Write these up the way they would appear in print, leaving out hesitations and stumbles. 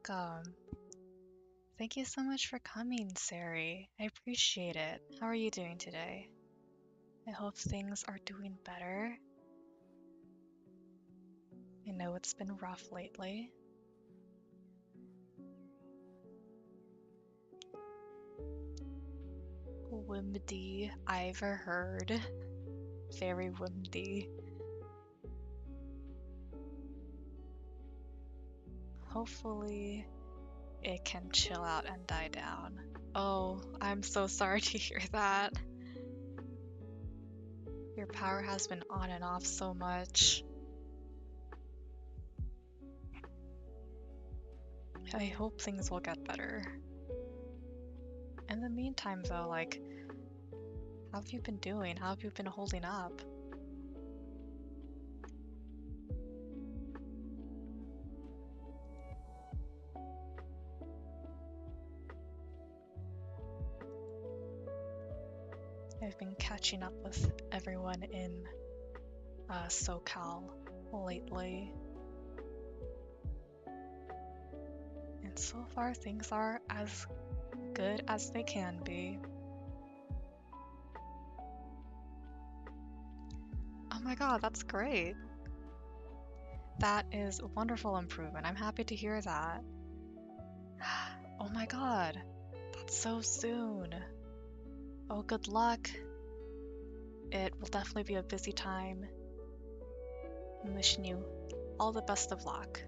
welcome. Thank you so much for coming, Sari. I appreciate it. How are you doing today? I hope things are doing better. I know it's been rough lately. Windy, I've heard. Very windy. Hopefully it can chill out and die down. Oh, I'm so sorry to hear that. Your power has been on and off so much. I hope things will get better. In the meantime, though, like, how have you been doing? How have you been holding up? I've been catching up with everyone in SoCal lately. And so far, things are as good as they can be. Oh my god, that's great. That is a wonderful improvement. I'm happy to hear that. Oh my god, that's so soon. Oh, good luck. It will definitely be a busy time. I'm wishing you all the best of luck.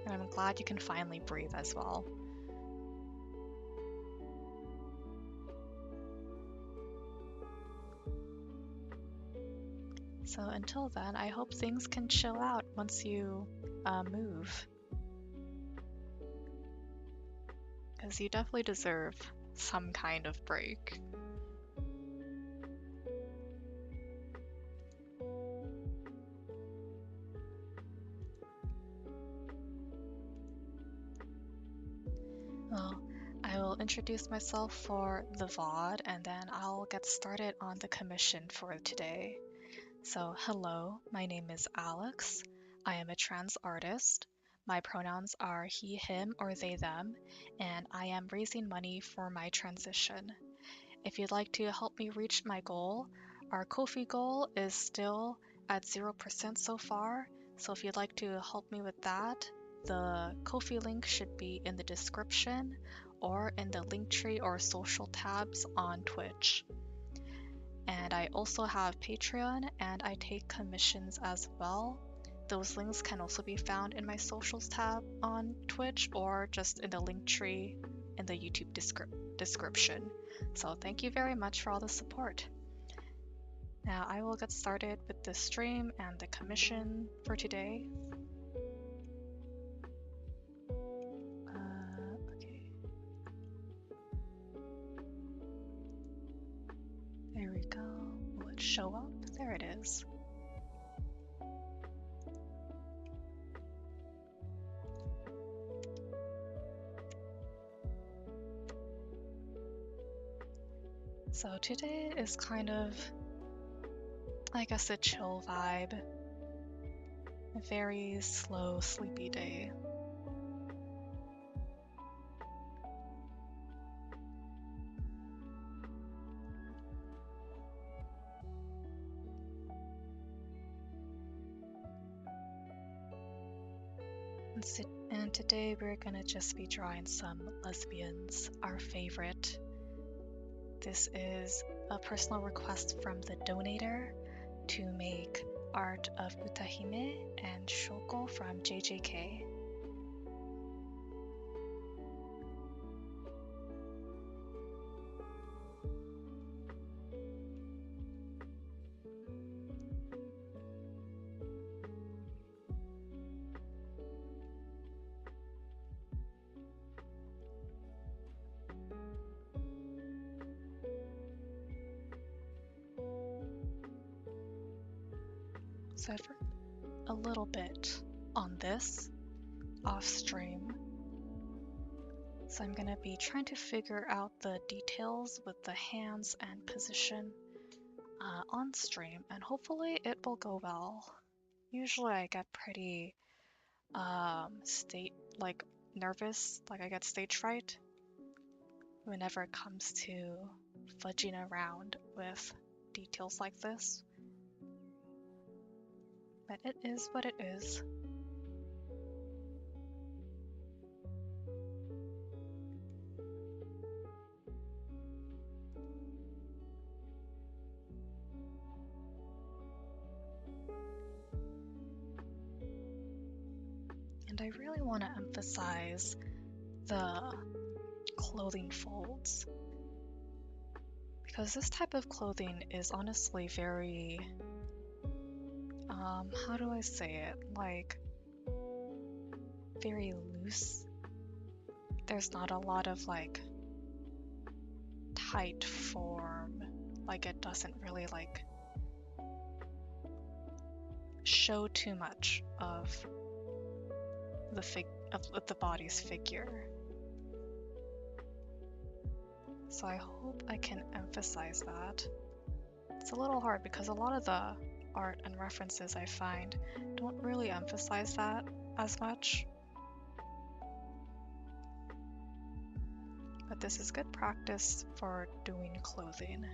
And I'm glad you can finally breathe as well. So until then, I hope things can chill out once you move. Because you definitely deserve some kind of break. Well, I will introduce myself for the VOD and then I'll get started on the commission for today. So, hello, my name is Alex. I am a trans artist. My pronouns are he, him, or they, them, and I am raising money for my transition. If you'd like to help me reach my goal, our Ko-fi goal is still at 0% so far, so if you'd like to help me with that, the Ko-fi link should be in the description or in the Linktree or social tabs on Twitch. And I also have Patreon and I take commissions as well. Those links can also be found in my socials tab on Twitch or just in the Linktree in the YouTube description. So thank you very much for all the support. Now I will get started with the stream and the commission for today. Okay. There we go. Will it show up? There it is. So today is kind of, I guess, a chill vibe. A very slow, sleepy day. And today we're gonna just be drawing some lesbians, our favorite. This is a personal request from the donator to make art of Utahime and Shoko from JJK. So I've worked a little bit on this off stream. So I'm gonna be trying to figure out the details with the hands and position on stream, and hopefully it will go well. Usually I get pretty state like nervous, like I get stage fright whenever it comes to fudging around with details like this. But it is what it is. And I really want to emphasize the clothing folds, because this type of clothing is honestly very, how do I say it? Like, very loose. There's not a lot of like tight form. Like, it doesn't really like show too much of the body's figure. So I hope I can emphasize that. It's a little hard because a lot of the art and references I find don't really emphasize that as much. But this is good practice for doing clothing.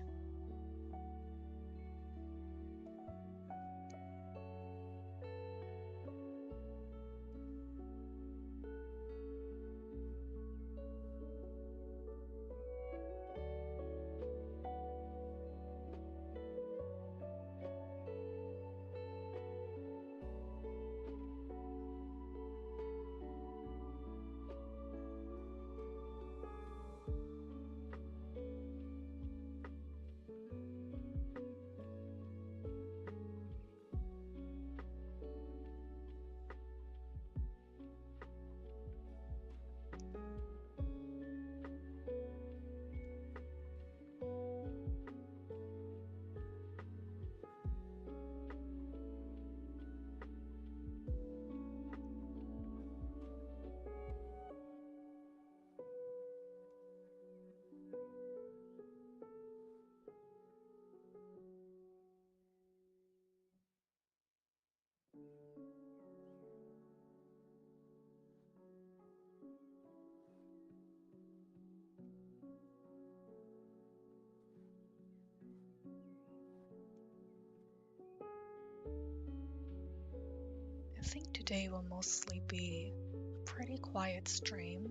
I think today will mostly be a pretty quiet stream,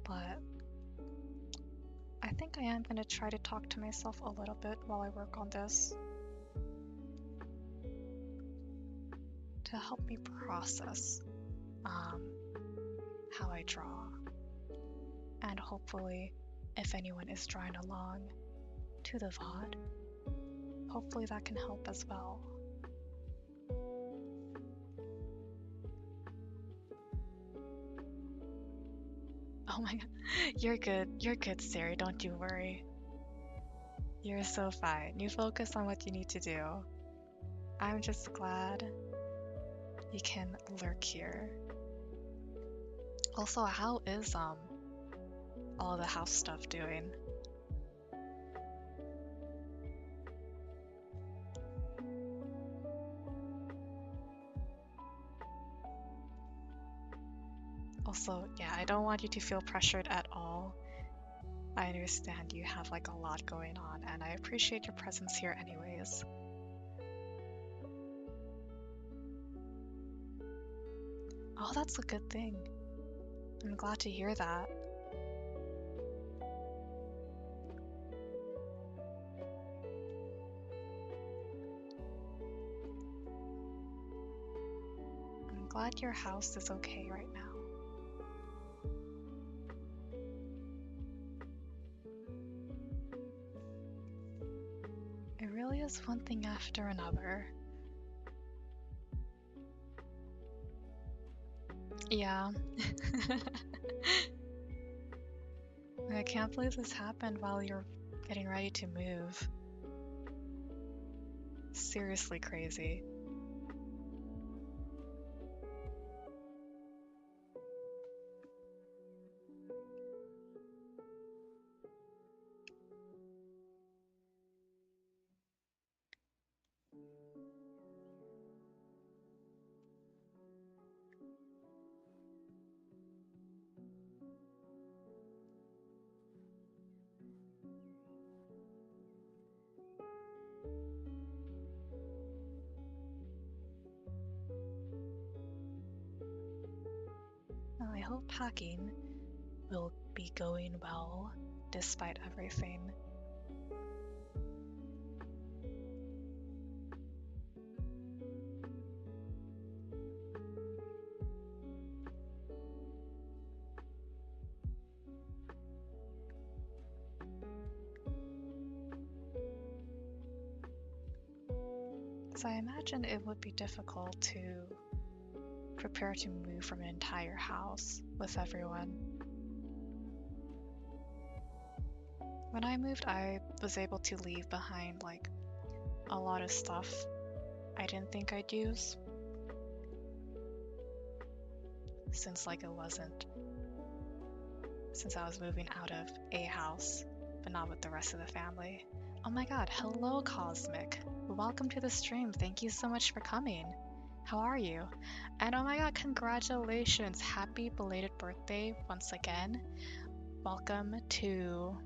but I think I am going to try to talk to myself a little bit while I work on this to help me process how I draw. And hopefully, if anyone is drawing along to the VOD, hopefully that can help as well. Oh my god, you're good, Siri, don't you worry. You're so fine. You focus on what you need to do. I'm just glad you can lurk here. Also, how is all the house stuff doing? Also, yeah, I don't want you to feel pressured at all. I understand you have like a lot going on, and I appreciate your presence here anyways. Oh, that's a good thing. I'm glad to hear that. I'm glad your house is okay right now. It really is one thing after another. Yeah. I can't believe this happened while you're getting ready to move. Seriously crazy. hope packing will be going well despite everything. So I imagine it would be difficult to prepare to move from an entire house with everyone. When I moved, I was able to leave behind like a lot of stuff I didn't think I'd use, since I was moving out of a house, but not with the rest of the family. Oh my god, hello Cosmic. Welcome to the stream. Thank you so much for coming. How are you? And oh my god, congratulations. Happy belated birthday once again. Welcome to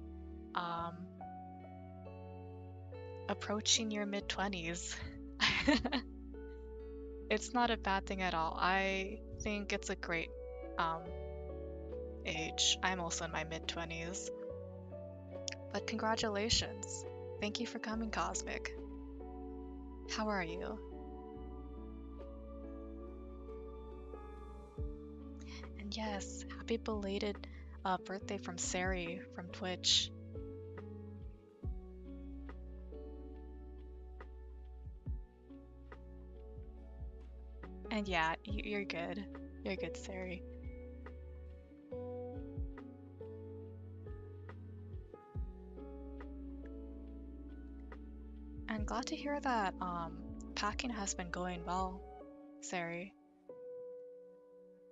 approaching your mid-20s. It's not a bad thing at all. I think it's a great age. I'm also in my mid-20s. But congratulations. Thank you for coming, Cosmic. How are you? And yes, happy belated birthday from Sari from Twitch. And yeah, you're good. You're good, Sari. I'm glad to hear that packing has been going well, Sari.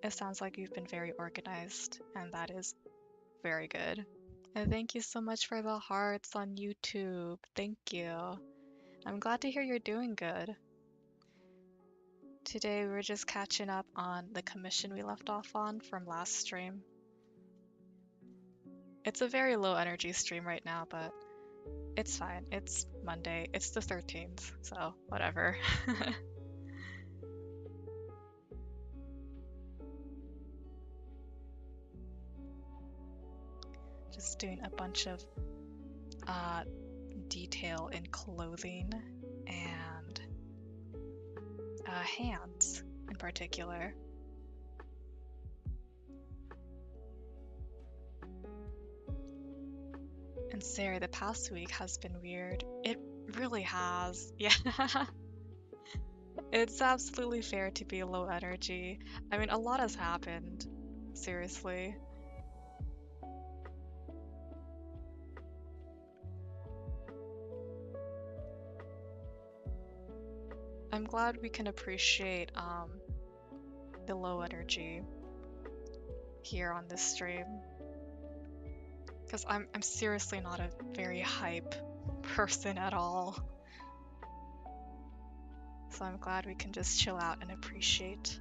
It sounds like you've been very organized, and that is very good. And thank you so much for the hearts on YouTube. Thank you. I'm glad to hear you're doing good. Today we're just catching up on the commission we left off on from last stream. It's a very low energy stream right now, but it's fine. It's Monday. It's the 13th, so whatever. Just doing a bunch of detail in clothing and hands in particular. And Sarah, the past week has been weird. It really has. Yeah. It's absolutely fair to be low energy. I mean, a lot has happened. Seriously. I'm glad we can appreciate the low energy here on this stream. Because I'm seriously not a very hype person at all. So I'm glad we can just chill out and appreciate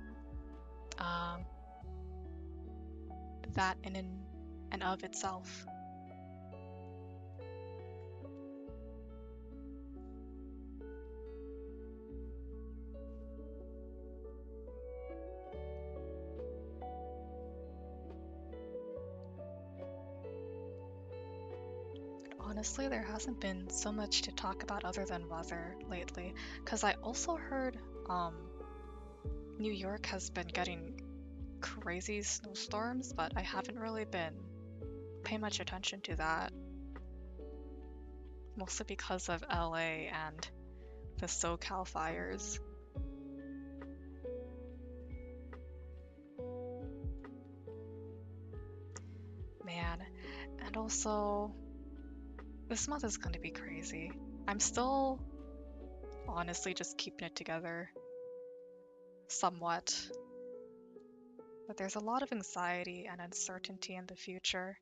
that in and of itself. Honestly, there hasn't been so much to talk about other than weather lately, because I also heard New York has been getting crazy snowstorms, but I haven't really been paying much attention to that. Mostly because of LA and the SoCal fires. Man, and also, this month is going to be crazy. I'm still honestly just keeping it together somewhat. But there's a lot of anxiety and uncertainty in the future.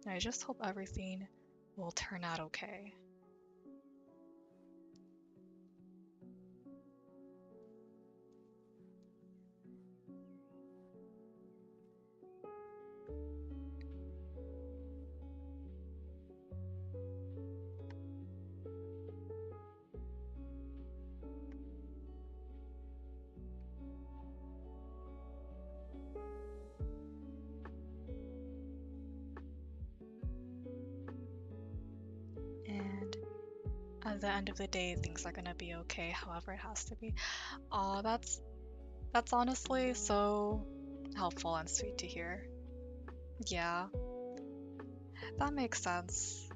And I just hope everything will turn out okay. at the end of the day, things are gonna be okay, however it has to be. Aw, that's honestly so helpful and sweet to hear. Yeah, that makes sense.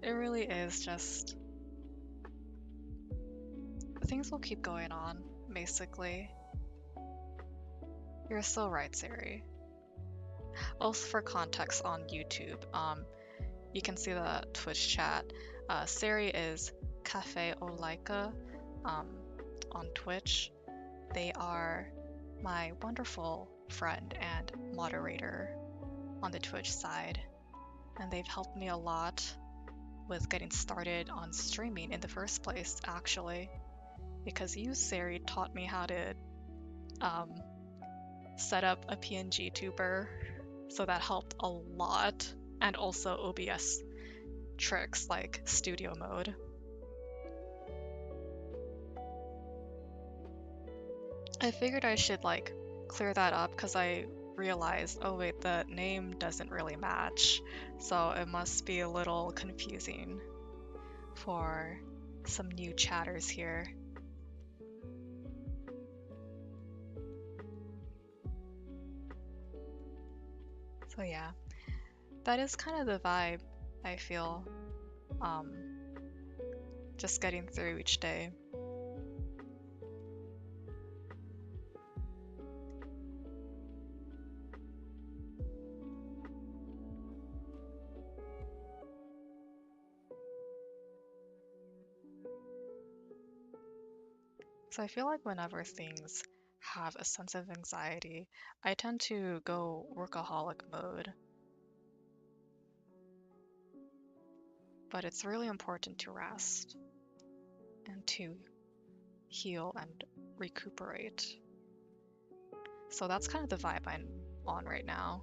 It really is just things will keep going on, basically. You're so right, Sari. Also, for context on YouTube, you can see the Twitch chat. Sari is Cafe Olaika um, on Twitch. They are my wonderful friend and moderator on the Twitch side, and they've helped me a lot with getting started on streaming in the first place, actually, because you, Sari, taught me how to um, set up a PNG tuber, so that helped a lot, and also OBS tricks like studio mode. I figured I should like clear that up because I realized, oh wait, the name doesn't really match, so it must be a little confusing for some new chatters here. So yeah, that is kind of the vibe I feel, um, just getting through each day. So I feel like whenever things have a sense of anxiety, I tend to go workaholic mode. But it's really important to rest and to heal and recuperate. So that's kind of the vibe I'm on right now.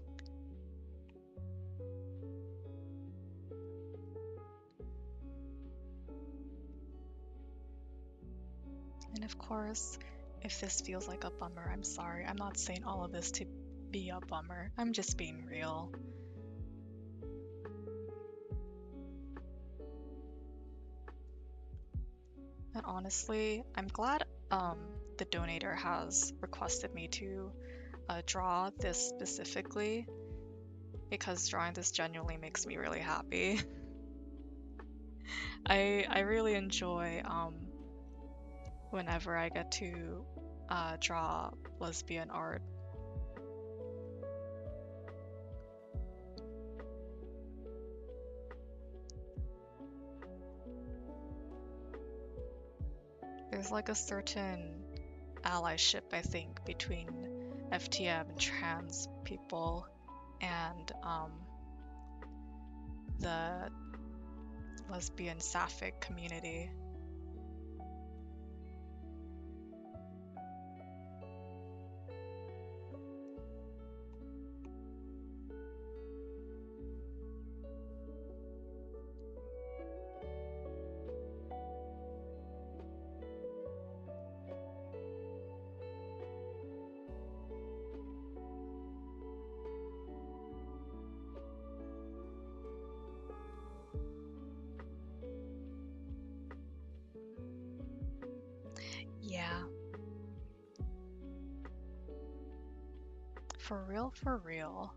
And of course, if this feels like a bummer, I'm sorry. I'm not saying all of this to be a bummer. I'm just being real. And honestly, I'm glad the donator has requested me to draw this specifically, because drawing this genuinely makes me really happy. I really enjoy whenever I get to draw lesbian art. There's like a certain allyship, I think, between FTM and trans people and the lesbian sapphic community. Yeah. For real, for real.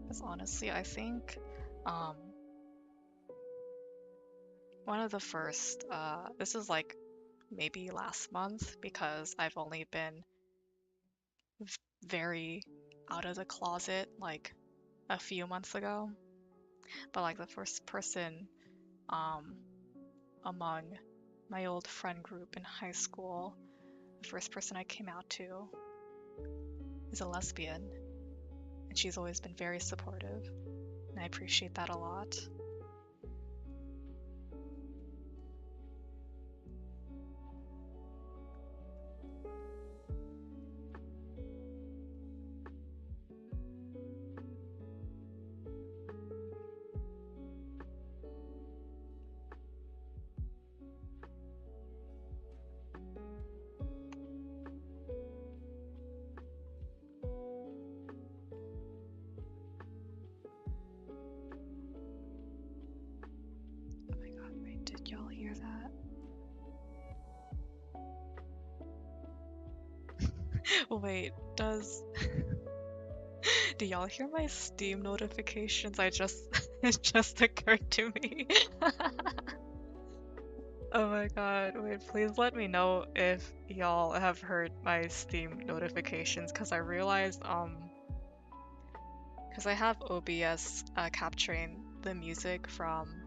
Because honestly, I think one of the first, this is like maybe last month, because I've only been very out of the closet like a few months ago. But like the first person um, among my old friend group in high school, the first person I came out to is a lesbian, and she's always been very supportive, and I appreciate that a lot. Did y'all hear that? Wait, do y'all hear my Steam notifications? It just occurred to me. Oh my god, wait, please let me know if y'all have heard my Steam notifications, because I realized, because I have OBS capturing the music from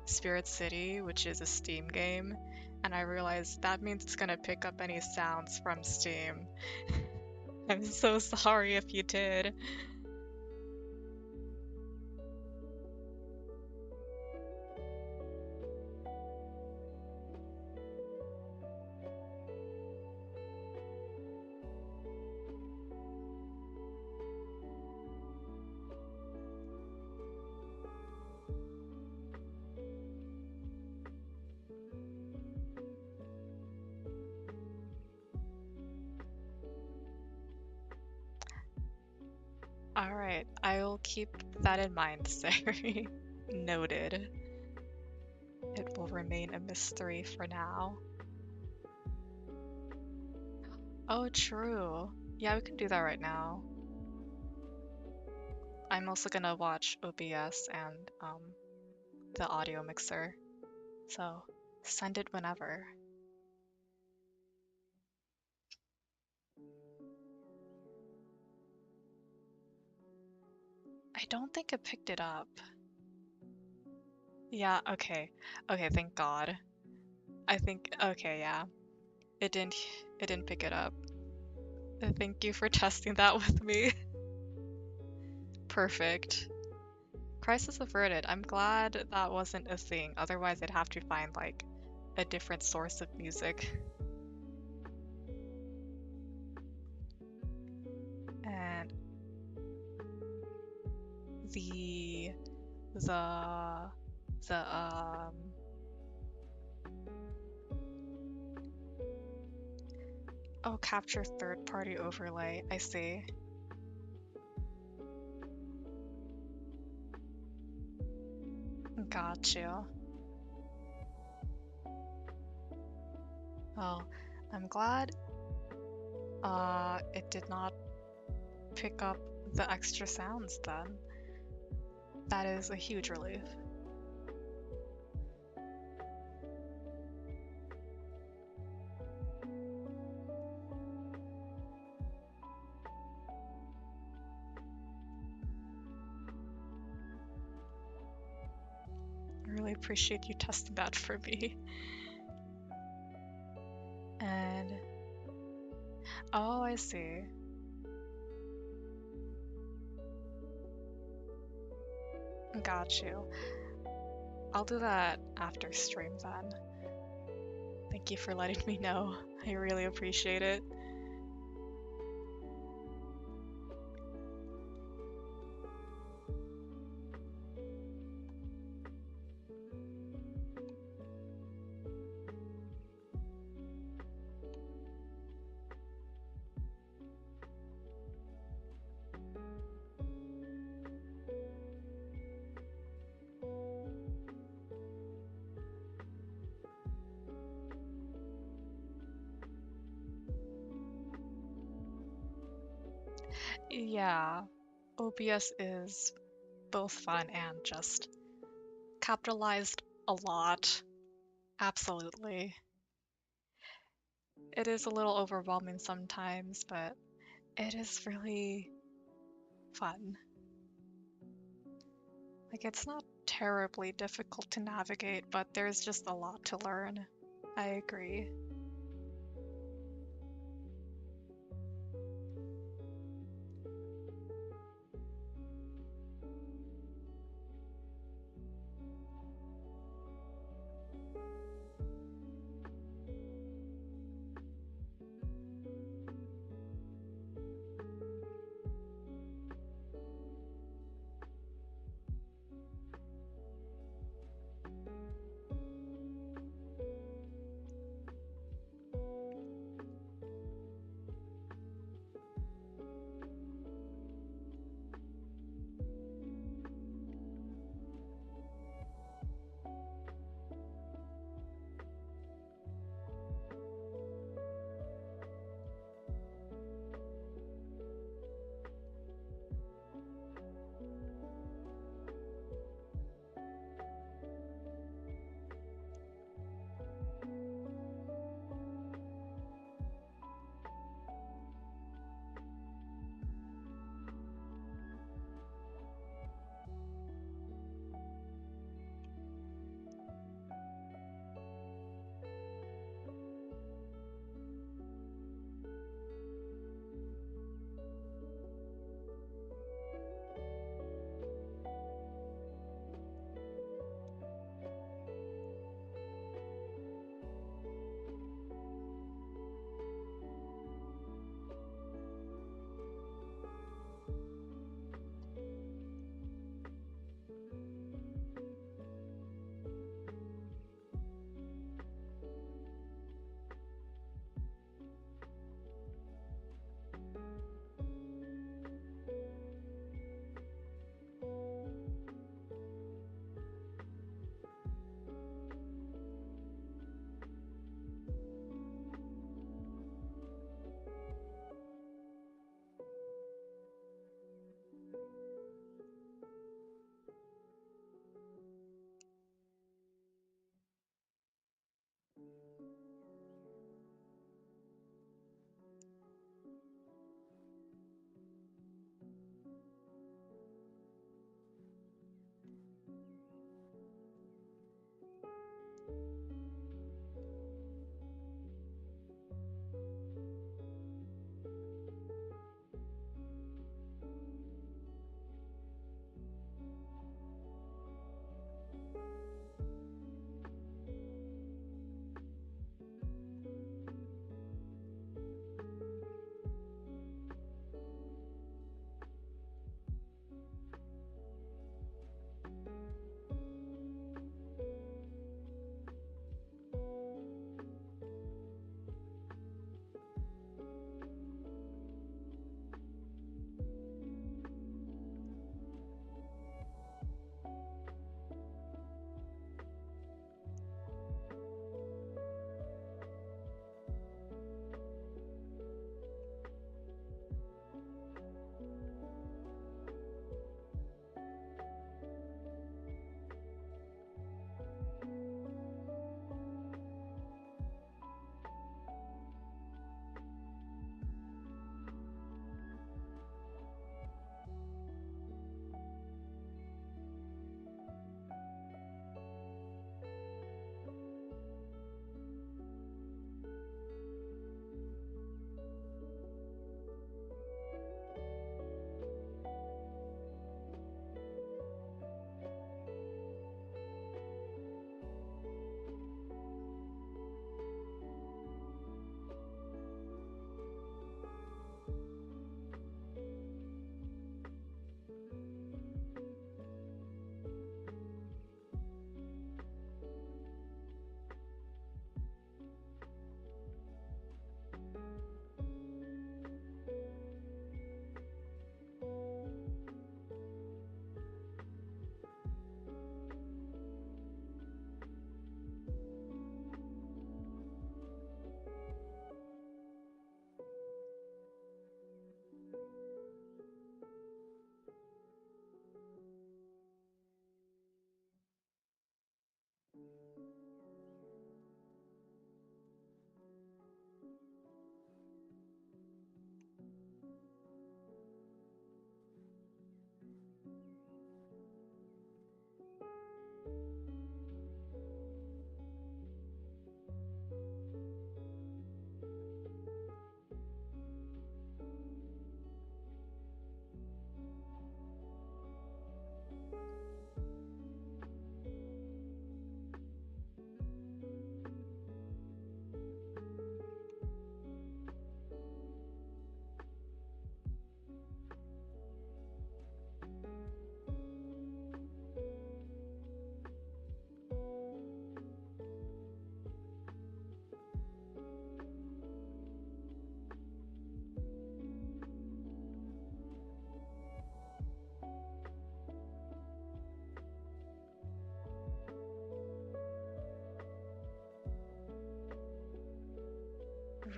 Spirit City, which is a Steam game, and I realized that means it's gonna pick up any sounds from Steam. I'm so sorry if you did. Alright, I'll keep that in mind, Sari. Noted. It will remain a mystery for now. Oh, true. Yeah, we can do that right now. I'm also gonna watch OBS and the audio mixer. So send it whenever. I don't think it picked it up. Yeah, okay. Okay, thank God. I think, okay, yeah. It didn't pick it up. Thank you for testing that with me. Perfect. Crisis averted. I'm glad that wasn't a thing. Otherwise, I'd have to find like a different source of music. And the the oh, capture third party overlay. I see. Got you. Oh, I'm glad it did not pick up the extra sounds then. That is a huge relief. I really appreciate you testing that for me. And oh, I see. Got you. I'll do that after stream then. Thank you for letting me know. I really appreciate it. Yeah, OBS is both fun and just capitalized a lot. Absolutely. It is a little overwhelming sometimes, but it is really fun. Like, it's not terribly difficult to navigate, but there's just a lot to learn. I agree.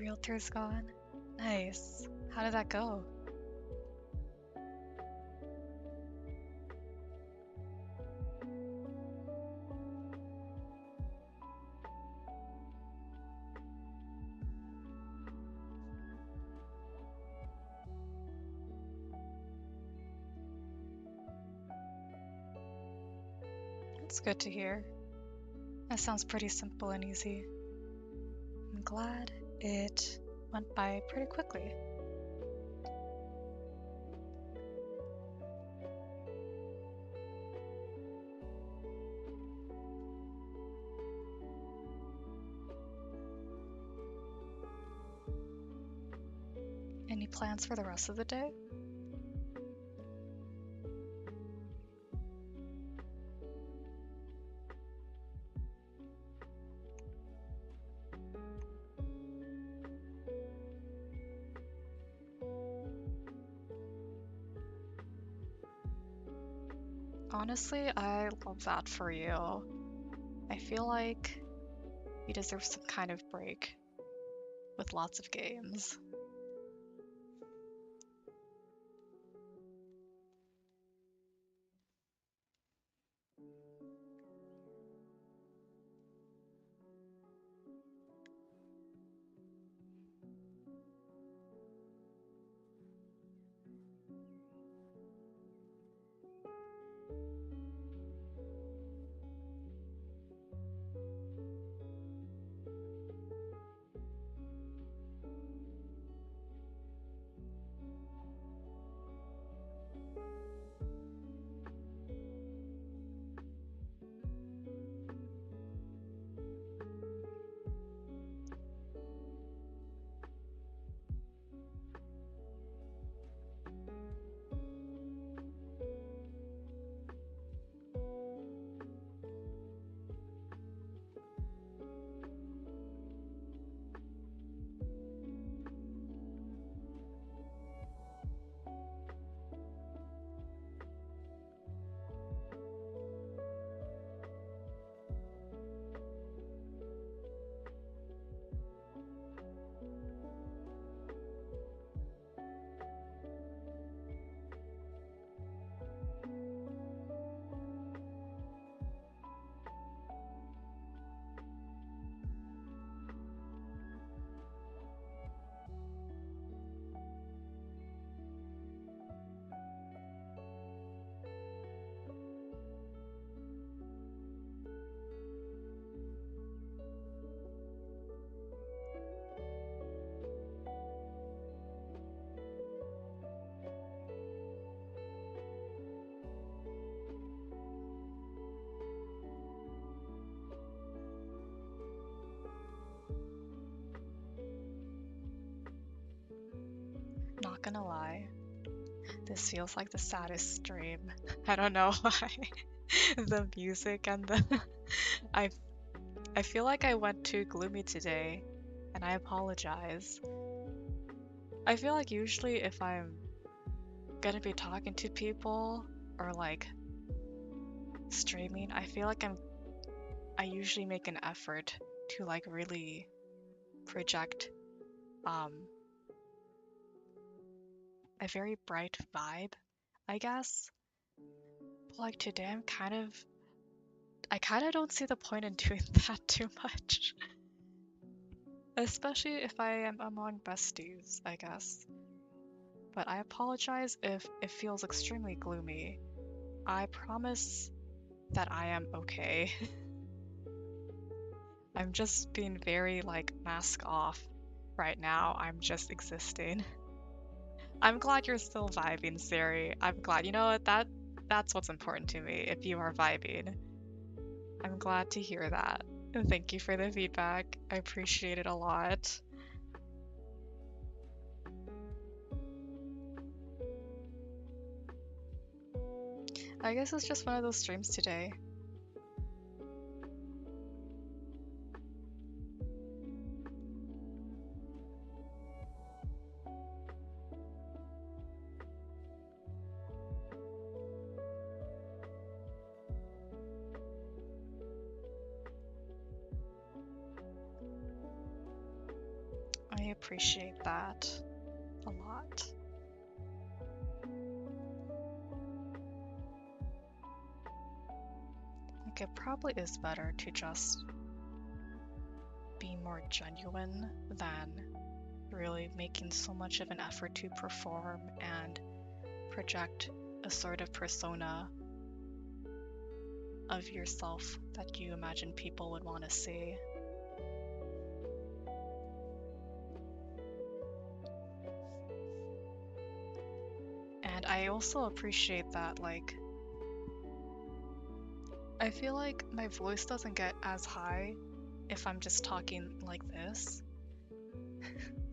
realtor's gone? Nice. How did that go? That's good to hear. That sounds pretty simple and easy. I'm glad it went by pretty quickly. Any plans for the rest of the day? Honestly, I love that for you. I feel like you deserve some kind of break with lots of games. Not gonna lie, this feels like the saddest stream. I don't know why. The music and the I I feel like I went too gloomy today, and I apologize. I feel like usually if I'm gonna be talking to people or like streaming, I feel like I usually make an effort to like really project um a very bright vibe, I guess. But like today I kind of don't see the point in doing that too much. Especially if I am among besties, I guess. But I apologize if it feels extremely gloomy. I promise that I am okay. I'm just being very like mask off right now. I'm just existing. I'm glad you're still vibing, Siri. I'm glad. You know what? That's what's important to me. If you are vibing, I'm glad to hear that. And thank you for the feedback. I appreciate it a lot. I guess it's just one of those streams today. I appreciate that a lot. Like, it probably is better to just be more genuine than really making so much of an effort to perform and project a sort of persona of yourself that you imagine people would want to see. And I also appreciate that, like, I feel like my voice doesn't get as high if I'm just talking like this.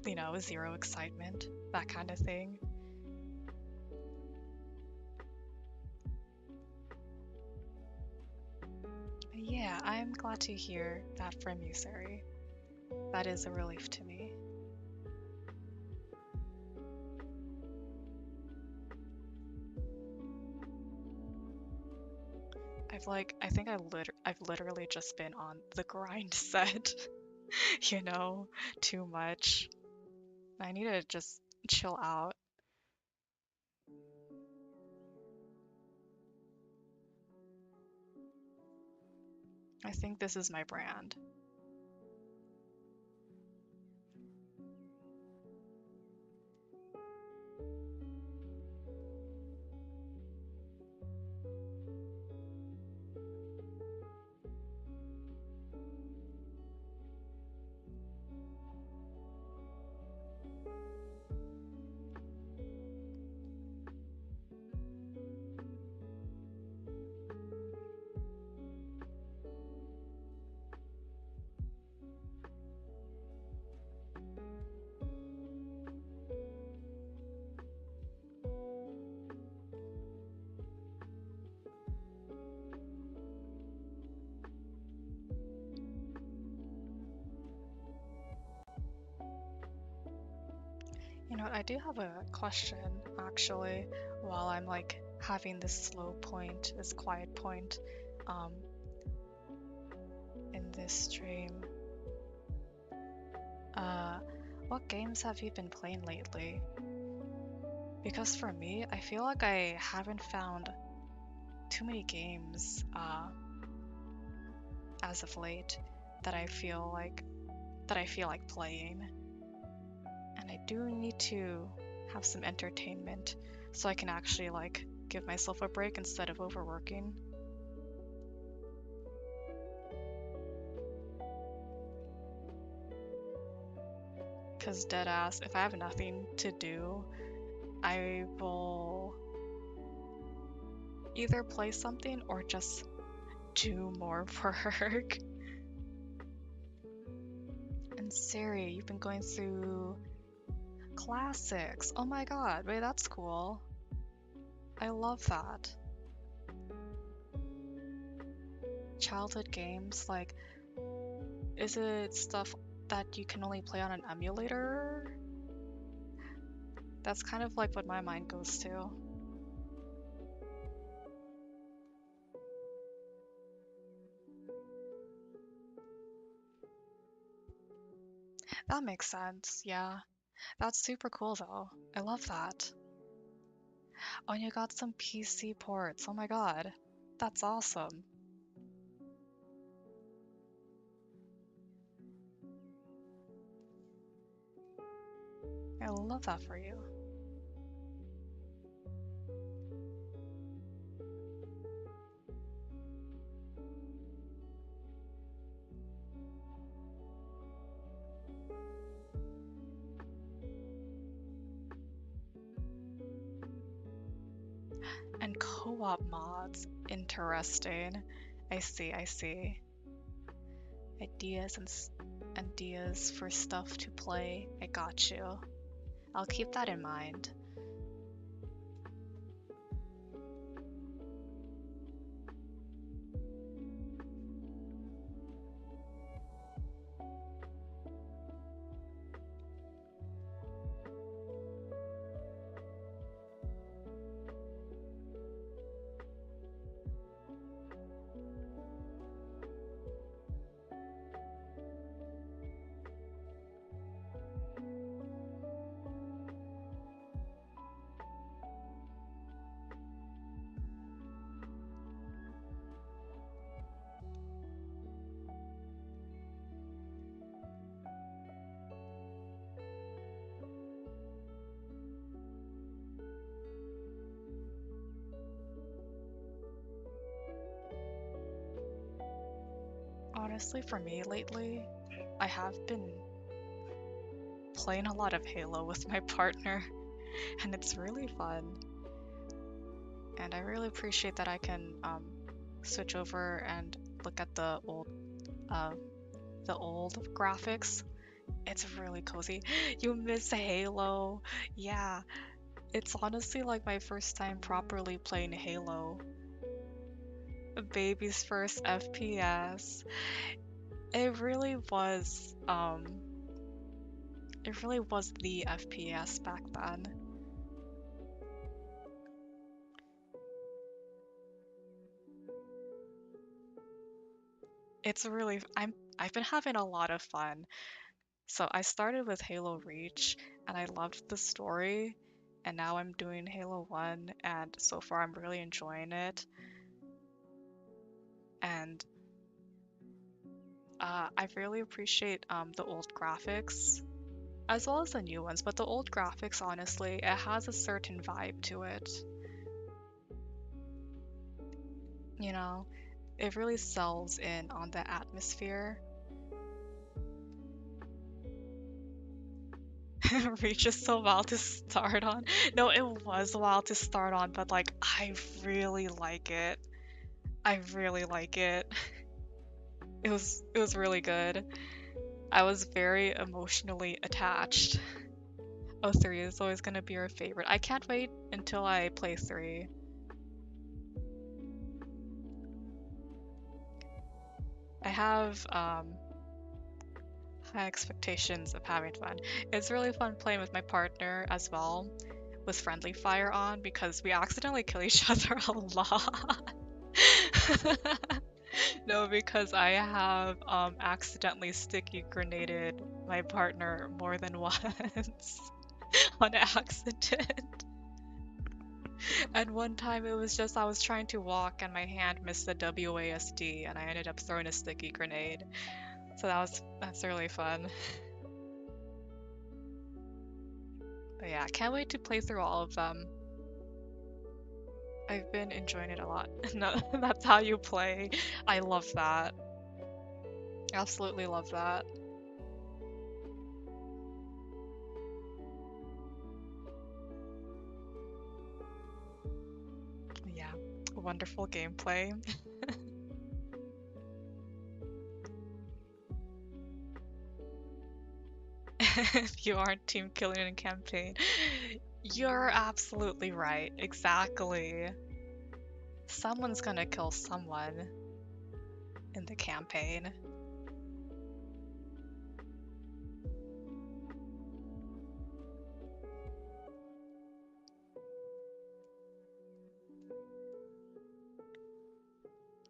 You know, zero excitement, that kind of thing. Yeah, I'm glad to hear that from you, Sari. That is a relief to me. I think I've literally just been on the grind set, you know, too much. I need to just chill out. I think this is my brand. You know what, I do have a question actually while I'm like having this slow point, this quiet point in this stream. What games have you been playing lately? Because for me, I feel like I haven't found too many games as of late that I feel like playing. And I do need to have some entertainment so I can actually like give myself a break instead of overworking. Cause deadass, if I have nothing to do, I will either play something or just do more work. And Siri, you've been going through classics. Oh my god, wait, that's cool. I love that. Childhood games, like, is it stuff that you can only play on an emulator? That's kind of like what my mind goes to. That makes sense, yeah. That's super cool though. I love that. Oh, and you got some PC ports. Oh my god. That's awesome. I love that for you. And co-op mods. Interesting. I see, I see. Ideas and ideas for stuff to play. I got you. I'll keep that in mind. Honestly, for me lately, I have been playing a lot of Halo with my partner, and it's really fun. And I really appreciate that I can switch over and look at uh, the old graphics. It's really cozy. You miss Halo? Yeah, it's honestly like my first time properly playing Halo. A baby's first FPS. It really was, it really was the FPS back then. I've been having a lot of fun. So I started with Halo Reach and I loved the story, and now I'm doing Halo 1 and so far I'm really enjoying it. And I really appreciate the old graphics as well as the new ones, but the old graphics, honestly, it has a certain vibe to it. You know, it really sells in on the atmosphere. Reach is so wild to start on. No, it was wild to start on, but like I really like it. I really like it. It was really good. I was very emotionally attached. Oh, 3 is always gonna be our favorite. I can't wait until I play 3. I have high expectations of having fun. It's really fun playing with my partner as well, with friendly fire on because we accidentally kill each other a lot. No, because I have accidentally sticky grenaded my partner more than once on accident. And one time it was just I was trying to walk and my hand missed the WASD and I ended up throwing a sticky grenade. So that's really fun. But yeah, can't wait to play through all of them. I've been enjoying it a lot. No, that's how you play. I love that. Absolutely love that. Yeah, wonderful gameplay. If you aren't team killing in campaign, you're absolutely right. Exactly. Someone's gonna kill someone in the campaign.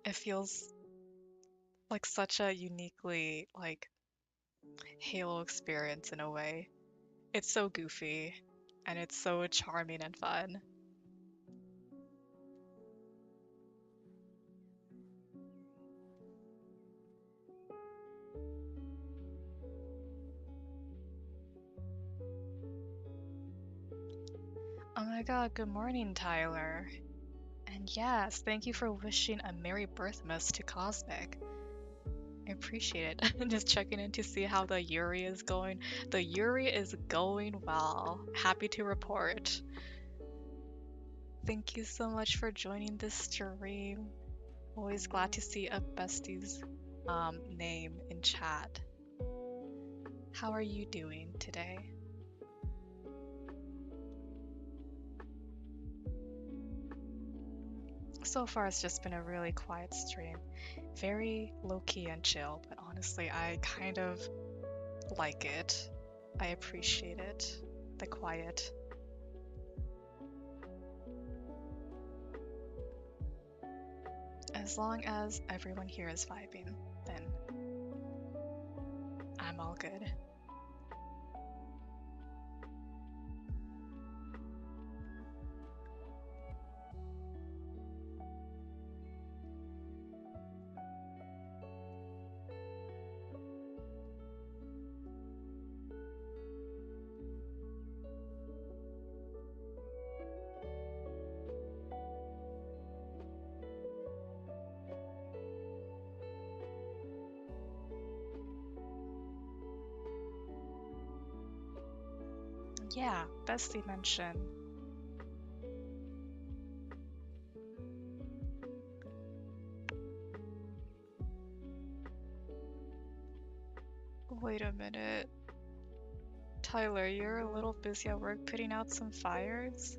It feels like such a uniquely like Halo experience in a way. It's so goofy and it's so charming and fun. Oh my god, good morning, Tyler. And yes, thank you for wishing a Merry Birthmas to Cosmic. I appreciate it. Just checking in to see how the Yuri is going. The Yuri is going well. Happy to report. Thank you so much for joining this stream. Always glad to see a bestie's name in chat. How are you doing today? So far, it's just been a really quiet stream. Very low key and chill, but honestly, I kind of like it. I appreciate it. The quiet. As long as everyone here is vibing, then I'm all good. Yeah, Bestie mention. Wait a minute. Tyler, you're a little busy at work putting out some fires?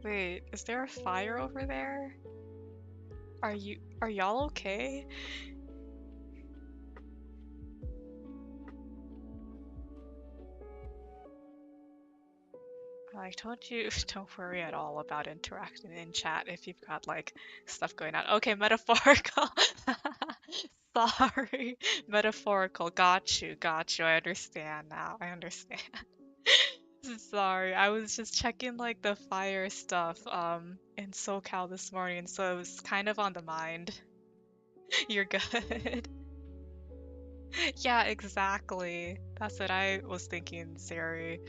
Wait, is there a fire over there? Are y'all okay? I told you, don't worry at all about interacting in chat if you've got like stuff going on. Okay, metaphorical. Sorry, metaphorical. Got you. I understand now. I understand. Sorry, I was just checking like the fire stuff in SoCal this morning, so it was kind of on the mind. You're good. Yeah, exactly. That's what I was thinking, Sari.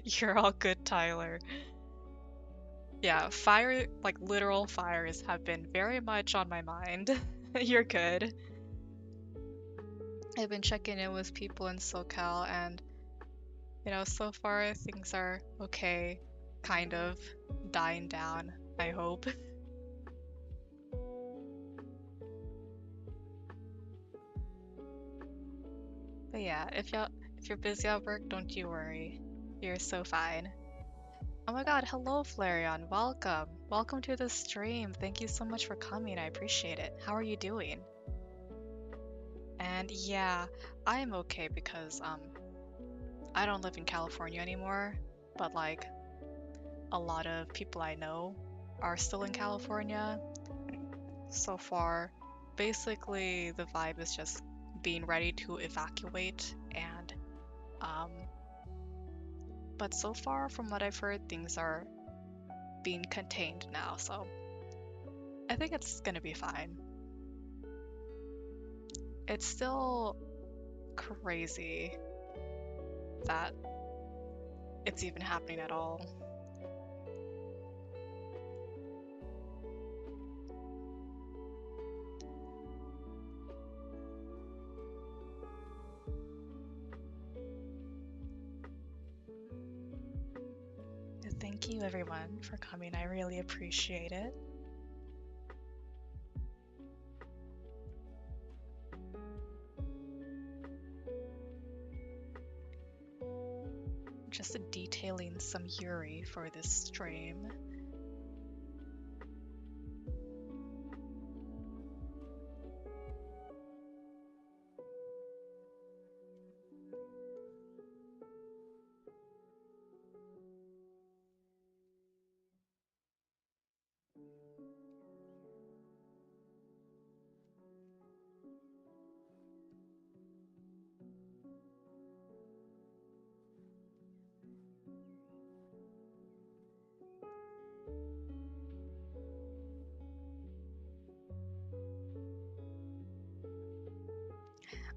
You're all good, Tyler. Yeah, fire, like literal fires, have been very much on my mind. You're good. I've been checking in with people in SoCal, and so far things are okay, kind of dying down, I hope. But yeah, if you're busy at work, don't you worry. You're so fine. Oh my god, hello Flareon, welcome. Welcome to the stream. Thank you so much for coming. I appreciate it. How are you doing? And yeah, I'm okay because I don't live in California anymore, but like a lot of people I know are still in California so far. Basically, the vibe is just being ready to evacuate and um but so far from what I've heard things are being contained now, so I think it's gonna be fine. It's still crazy that it's even happening at all. Thank you everyone for coming. I really appreciate it. Just detailing some Yuri for this stream.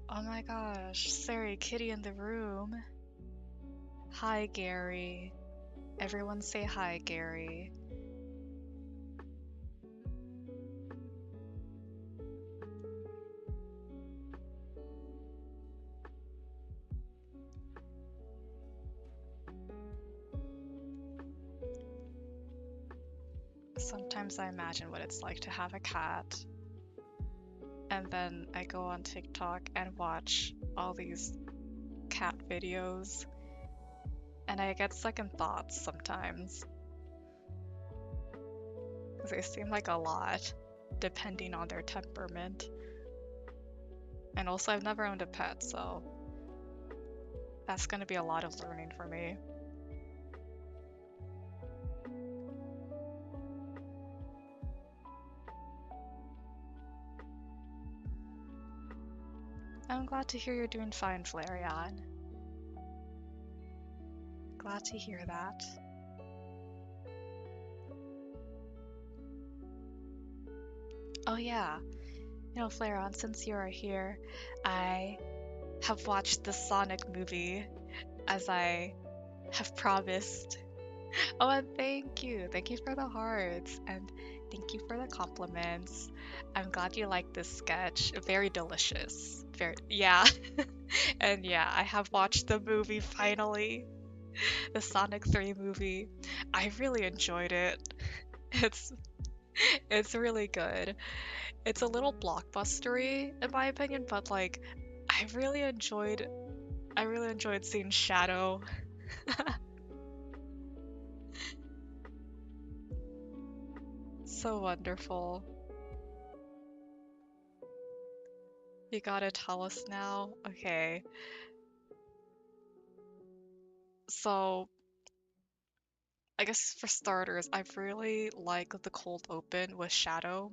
Oh my gosh, Sari, Kitty in the room. Hi, Gary. Everyone say hi, Gary. Sometimes I imagine what it's like to have a cat, and then I go on TikTok and watch all these cat videos, and I get second thoughts sometimes. Because they seem like a lot, depending on their temperament. And also, I've never owned a pet, so that's gonna be a lot of learning for me. I'm glad to hear you're doing fine, Flareon. Glad to hear that. Oh yeah, Flareon, since you are here, I have watched the Sonic movie as I have promised. Oh, and thank you. Thank you for the hearts. And Thank you for the compliments. I'm glad you like this sketch. Very delicious. Very, yeah. And yeah, I have watched the movie finally, the Sonic 3 movie. I really enjoyed it. It's it's really good. It's a little blockbustery in my opinion, but like I really enjoyed seeing Shadow. So wonderful. You gotta tell us now. Okay. So I guess for starters, I really like the cold open with Shadow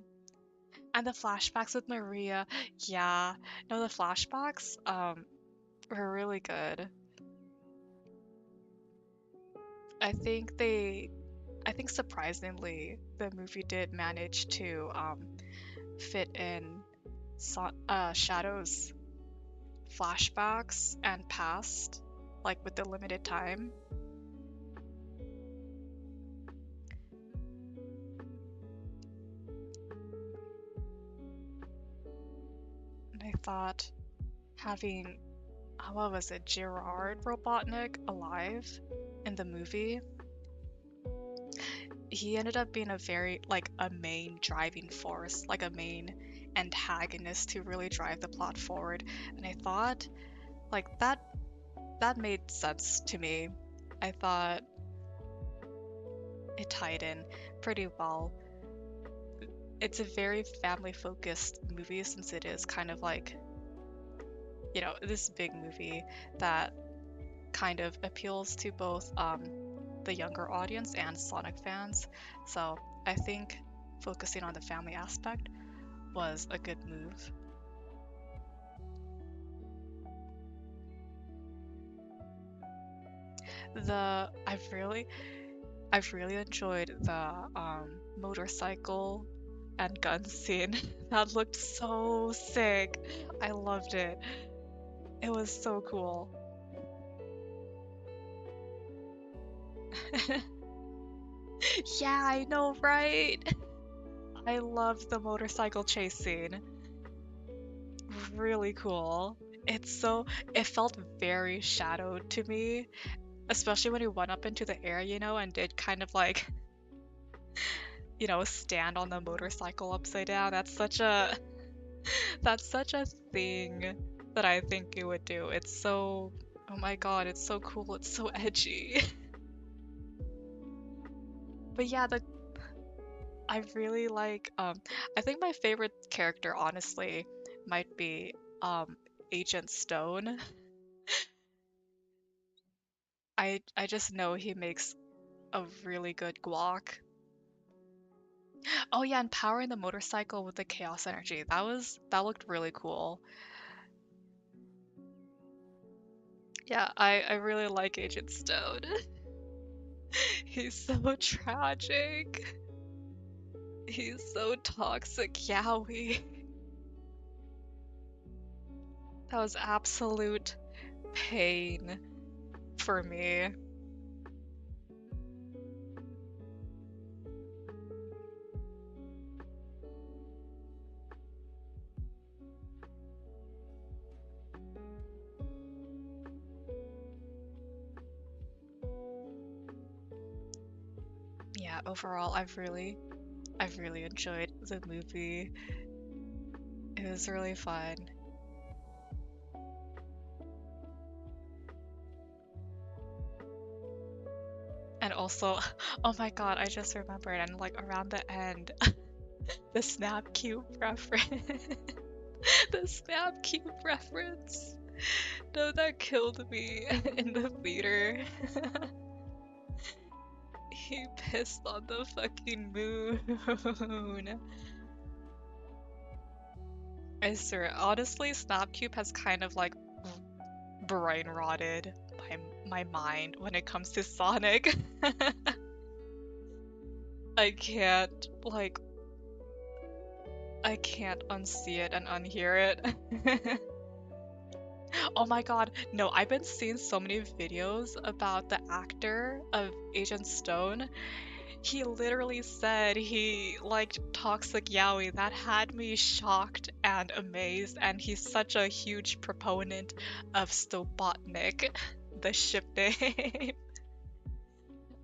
and the flashbacks with Maria. Yeah, no, the flashbacks were really good. I think they, I think surprisingly, the movie did manage to fit in Shadow's flashbacks and past, like with the limited time. And I thought having, what was it, Gerard Robotnik alive in the movie, he ended up being a very, like, a main driving force, like a main antagonist to really drive the plot forward. And I thought, like, that made sense to me. I thought it tied in pretty well. It's a very family focused movie since it is kind of like, this big movie that kind of appeals to both the younger audience and Sonic fans. So I think focusing on the family aspect was a good move. The I've really enjoyed the motorcycle and gun scene. That looked so sick. I loved it. It was so cool. Yeah, I know, right? I loved the motorcycle chase scene. Really cool. It felt very shadowed to me, especially when he went up into the air, and did kind of like, stand on the motorcycle upside down. That's such a thing that I think it would do. It's so, oh my god, it's so cool. It's so edgy. But yeah, the I really like I think my favorite character honestly might be Agent Stone. I just know he makes a really good guac. Oh yeah, and powering the motorcycle with the chaos energy. That looked really cool. Yeah, I really like Agent Stone. He's so tragic. He's so toxic, Yowie. That was absolute pain for me. Yeah, overall, I've really enjoyed the movie. It was really fun. And also, oh my god, I just remembered, and like around the end, the Snap Cube reference. The Snap Cube reference. No, that killed me in the theater. He pissed on the fucking moon. I swear, honestly, Snapcube has kind of like brain rotted my mind when it comes to Sonic. I can't, like, I can't unsee it and unhear it. Oh my god, no, I've been seeing so many videos about the actor of Agent Stone. He literally said he liked Toxic Yaoi. That had me shocked and amazed, and he's such a huge proponent of Stopotnik, the ship name.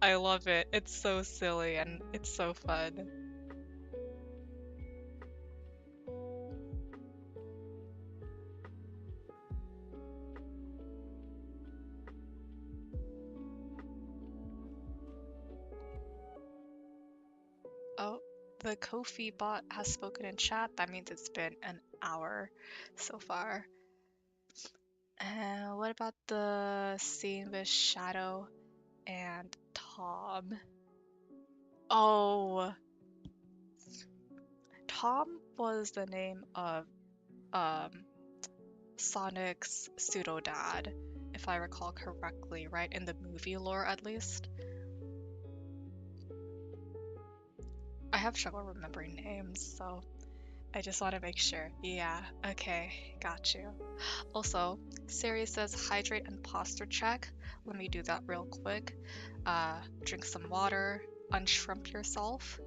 I love it. It's so silly and it's so fun. Oh, the Ko-fi bot has spoken in chat. That means it's been an hour so far. And what about the scene with Shadow and Tom? Oh, Tom was the name of um Sonic's pseudo dad, if I recall correctly, right? In the movie lore, at least. I have trouble remembering names, so I just want to make sure. Yeah, okay, got you. Also, Siri says hydrate and posture check. Let me do that real quick. Drink some water, unshrimp yourself.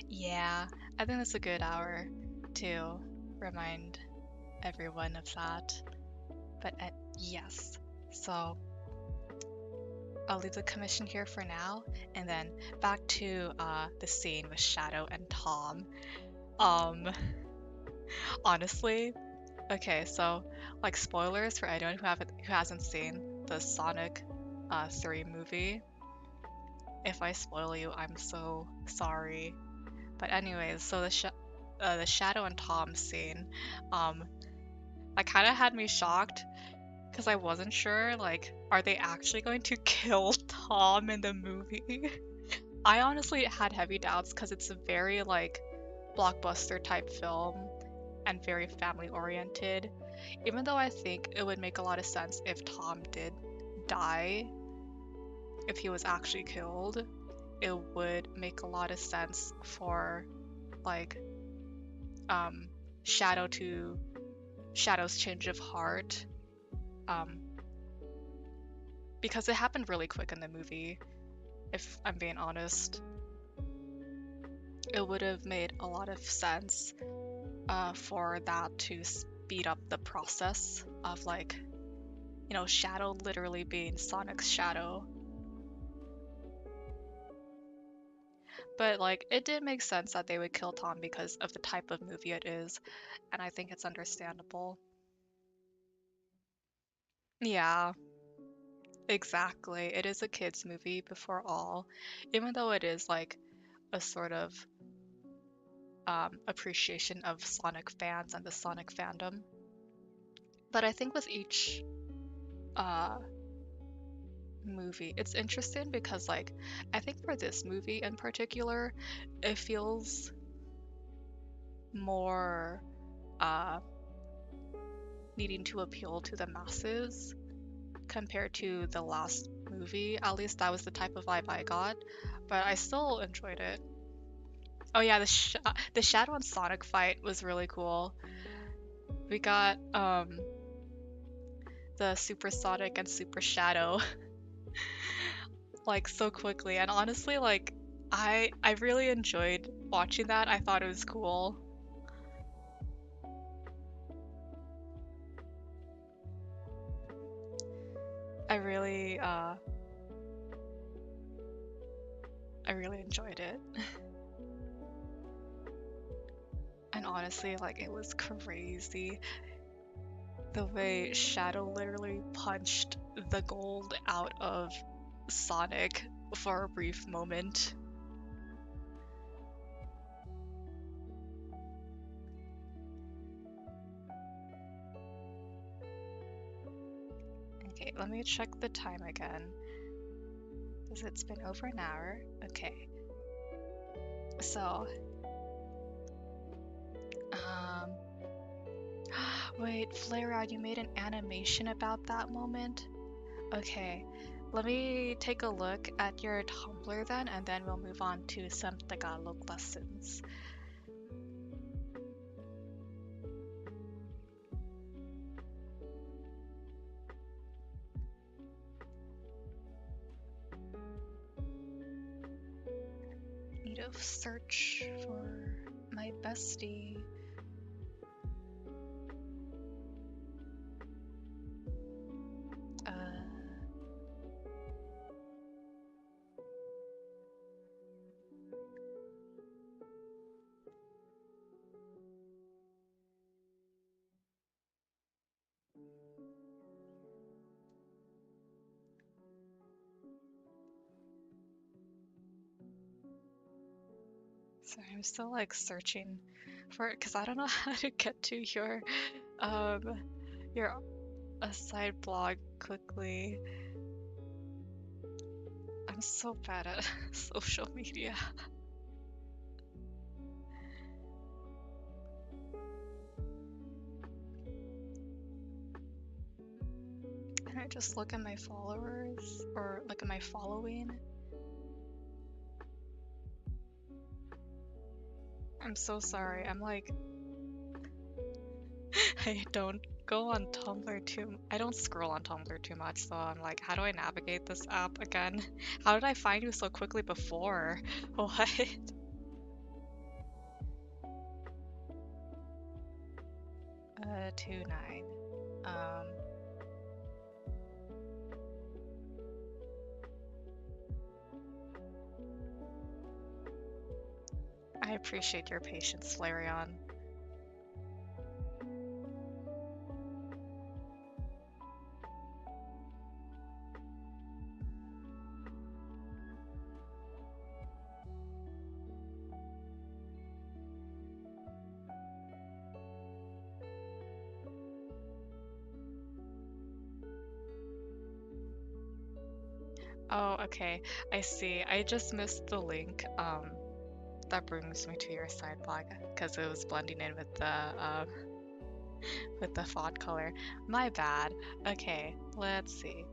Yeah, I think that's a good hour to remind everyone of that. But yes, so I'll leave the commission here for now, and then back to the scene with Shadow and Tom. Um, honestly, okay, so like spoilers for anyone who hasn't seen the Sonic 3 movie. If I spoil you, I'm so sorry. But anyways, so the Shadow and Tom scene, um, that kind of had me shocked because I wasn't sure, like, are they actually going to kill Tom in the movie? I honestly had heavy doubts because it's a very, like, blockbuster type film and very family oriented. Even though I think it would make a lot of sense if Tom did die, if he was actually killed, it would make a lot of sense for, like, um, Shadow's change of heart. Um, because it happened really quick in the movie, if I'm being honest. It would have made a lot of sense for that to speed up the process of, like, you know, Shadow literally being Sonic's shadow. But, like, it did make sense that they would kill Tom because of the type of movie it is, and I think it's understandable. Yeah, exactly. It is a kids' movie before all, even though it is, like, a sort of appreciation of Sonic fans and the Sonic fandom. But I think with each uh, movie, it's interesting because, like, I think for this movie in particular, it feels more uh, needing to appeal to the masses compared to the last movie. At least that was the type of vibe I got, but I still enjoyed it. Oh yeah, the Shadow and Sonic fight was really cool. We got the Super Sonic and Super Shadow like so quickly, and honestly, like I really enjoyed watching that. I thought it was cool. I really I really enjoyed it. And honestly, like, it was crazy the way Shadow literally punched the gold out of Sonic for a brief moment. Okay, let me check the time again. Because it's been over an hour. Okay. So, um, wait, Flare Out, you made an animation about that moment? Okay, let me take a look at your Tumblr then, and then we'll move on to some Tagalog lessons. Need to search for my bestie. Sorry, I'm still like searching for it because I don't know how to get to your side blog quickly. I'm so bad at social media. Can I just look at my followers or look at my following? I'm so sorry. I'm like, I don't go on Tumblr too. I don't scroll on Tumblr too much, so I'm like, how do I navigate this app again? How did I find you so quickly before? What? 29. I appreciate your patience, Flareon. Oh, okay. I see. I just missed the link. That brings me to your side blog because it was blending in with the font color. My bad. Okay, let's see.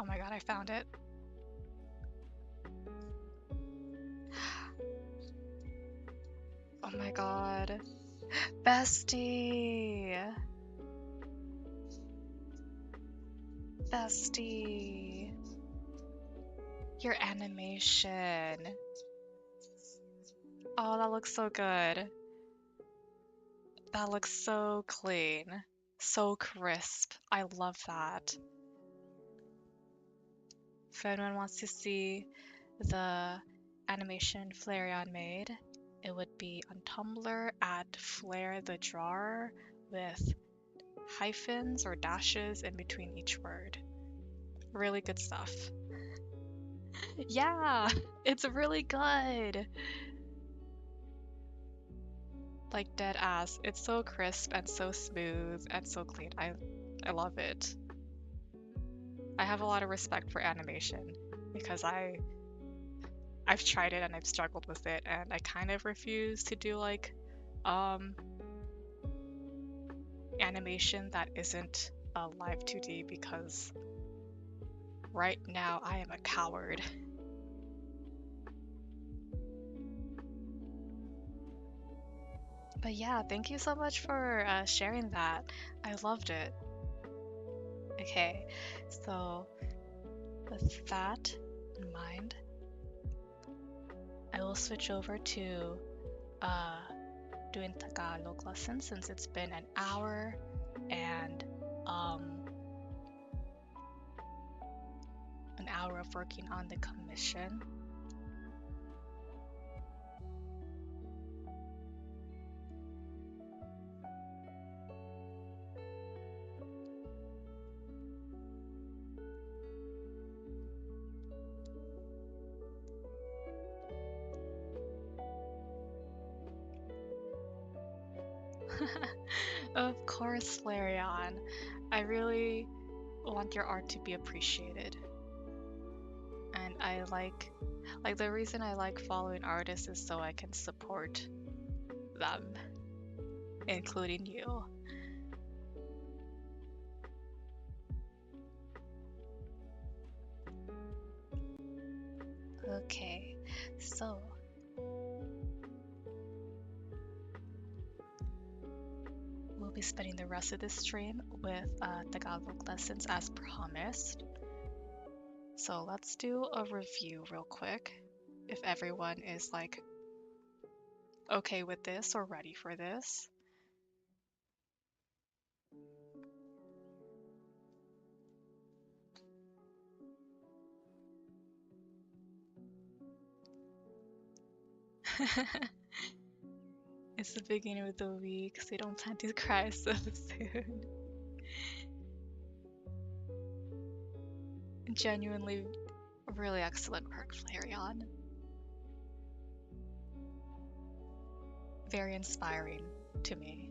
Oh my god, I found it. Oh my god. Bestie! Bestie! Your animation. Oh, that looks so good. That looks so clean. So crisp. I love that. If anyone wants to see the animation Flareon made, it would be on Tumblr at Flare the Drawer with hyphens or dashes in between each word. Really good stuff. Yeah, it's really good. Like dead ass. It's so crisp and so smooth and so clean. I love it. I have a lot of respect for animation because I've tried it and I've struggled with it, and I kind of refuse to do like animation that isn't a live 2D because right now I am a coward. But yeah, thank you so much for sharing that. I loved it. Okay, so with that in mind, I will switch over to doing Tagalog lessons since it's been an hour and an hour of working on the commission. Of course, Flareon. I really want your art to be appreciated. and I like the reason I like following artists is so I can support them, including you. Okay, so we'll be spending the rest of this stream with Tagalog lessons as promised. So let's do a review real quick, if everyone is like okay with this or ready for this. It's the beginning of the week, so you don't plan to cry so soon. Genuinely really excellent work, Flareon. Very inspiring to me.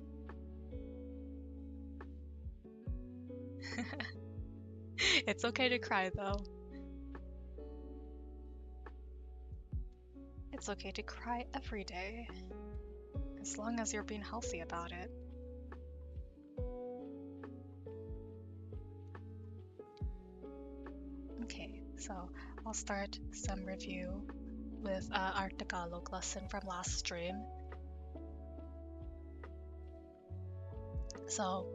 It's okay to cry though. It's okay to cry every day, as long as you're being healthy about it. Okay, so I'll start some review with our Tagalog lesson from last stream. So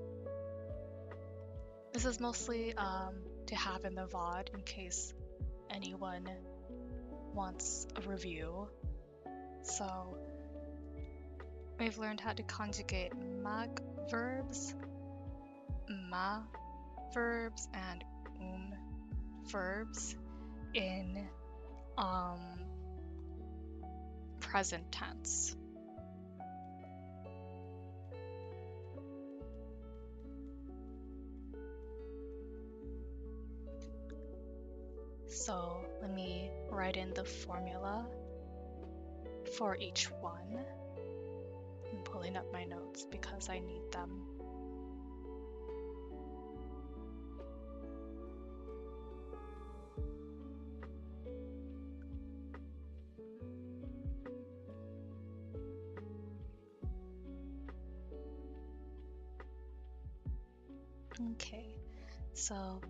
this is mostly to have in the VOD in case anyone wants a review. So we've learned how to conjugate mag verbs, ma verbs, and verbs in present tense. So let me write in the formula for each one. I'm pulling up my notes because I need them. Okay, so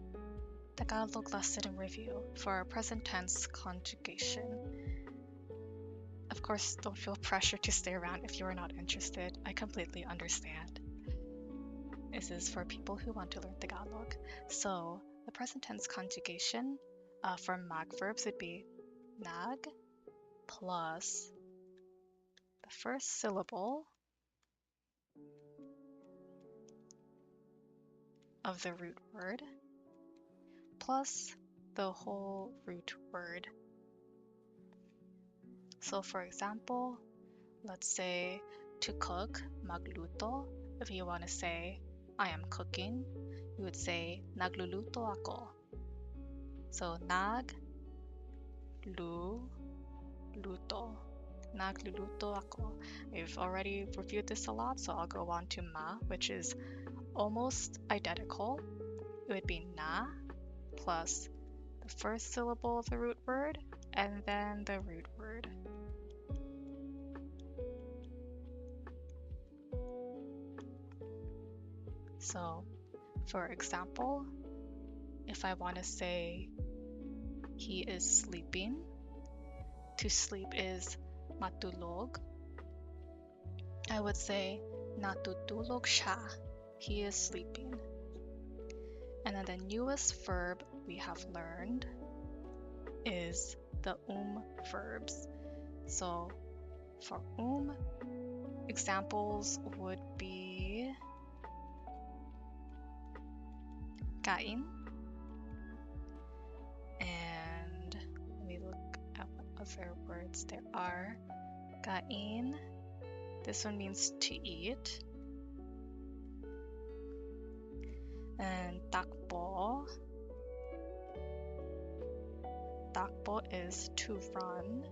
Tagalog lesson review for present tense conjugation. Of course, don't feel pressure to stay around if you are not interested. I completely understand. This is for people who want to learn Tagalog. So the present tense conjugation for mag verbs would be nag plus the first syllable of the root word plus the whole root word. So for example, let's say to cook, magluto. If you want to say I am cooking, you would say nagluluto ako. So nag, lu, luto. Nagluluto ako. We've already reviewed this a lot, so I'll go on to ma, which is almost identical. It would be na plus the first syllable of the root word and then the root word. So, for example, if I want to say he is sleeping, to sleep is matulog. I would say natutulog siya. He is sleeping. And then the newest verb we have learned is the verbs. So for examples would be kain, and let me look at what other words there are. Kain, this one means to eat. And takbo, takbo is to run.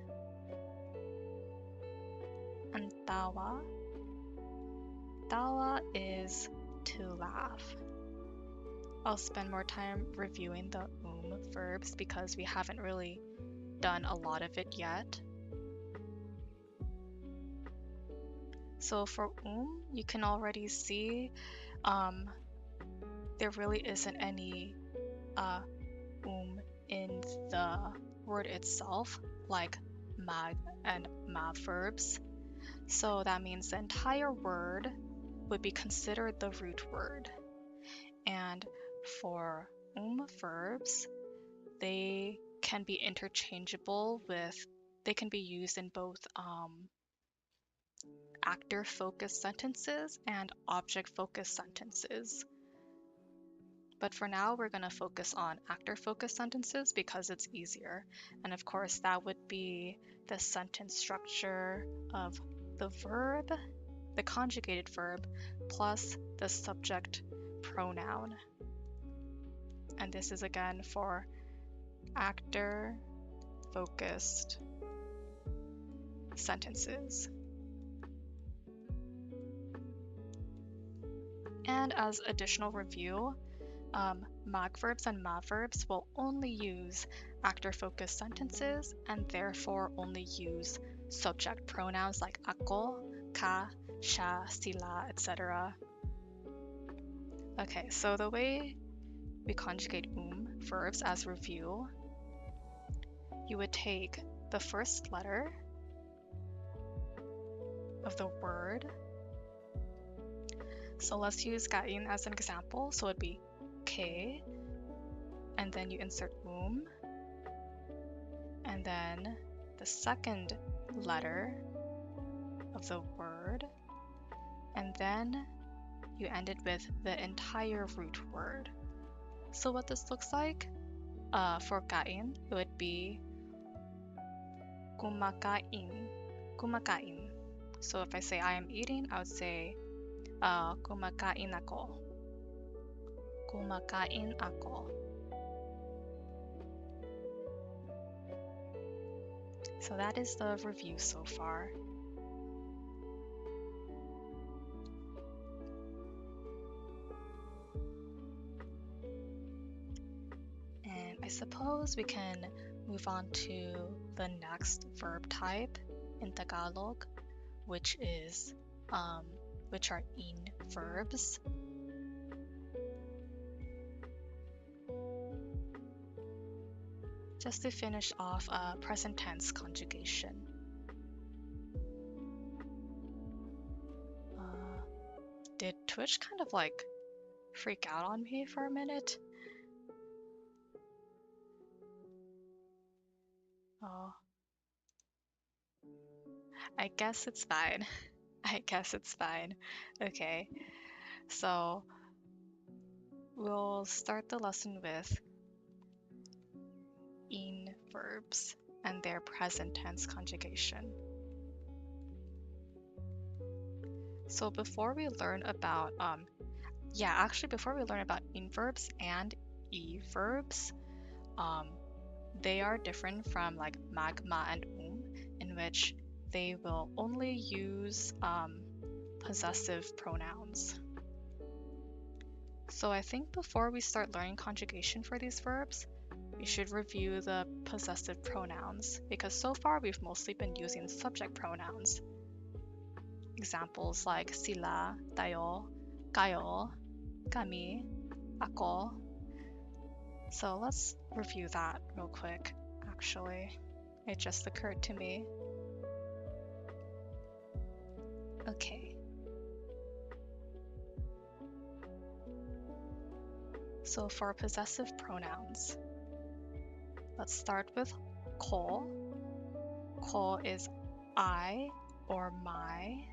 And tawa, tawa is to laugh. I'll spend more time reviewing the verbs because we haven't really done a lot of it yet. So for you can already see there really isn't any in the word itself, like mag and ma verbs. So that means the entire word would be considered the root word. And for verbs, they can be interchangeable they can be used in both actor-focused sentences and object-focused sentences. But for now, we're going to focus on actor-focused sentences because it's easier. And of course, that would be the sentence structure of the verb, the conjugated verb, plus the subject pronoun. And this is again for actor-focused sentences. And as additional review, mag verbs and ma verbs will only use actor-focused sentences and therefore only use subject pronouns like ako, ka, sha, sila, etc. Okay, so the way we conjugate verbs as review, you would take the first letter of the word. So let's use kain as an example. So it'd be K, and then you insert and then the second letter of the word, and then you end it with the entire root word. So what this looks like, for kain, it would be kumakain, kumakain. So if I say I am eating, I would say kumakain ako, kumakain ako. So that is the review so far. And I suppose we can move on to the next verb type in Tagalog, which are in verbs. Just to finish off present tense conjugation. Did Twitch kind of like freak out on me for a minute? Oh. I guess it's fine. I guess it's fine. Okay. So we'll start the lesson with in verbs and their present tense conjugation. So before we learn about before we learn about in verbs and e verbs, they are different from like mag, ma, and in which they will only use possessive pronouns. So I think before we start learning conjugation for these verbs, we should review the possessive pronouns, because so far we've mostly been using subject pronouns. Examples like sila, tayo, kayo, kami, ako. So let's review that real quick, actually. It just occurred to me. Okay. So for possessive pronouns, let's start with ko. Ko is I or my.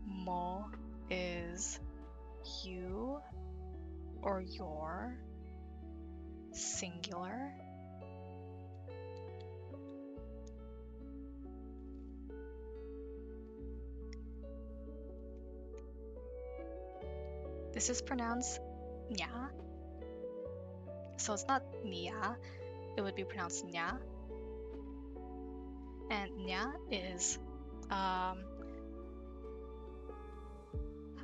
Mo is you or your, singular. This is pronounced nya. So it's not nia, it would be pronounced nya. And nya is, how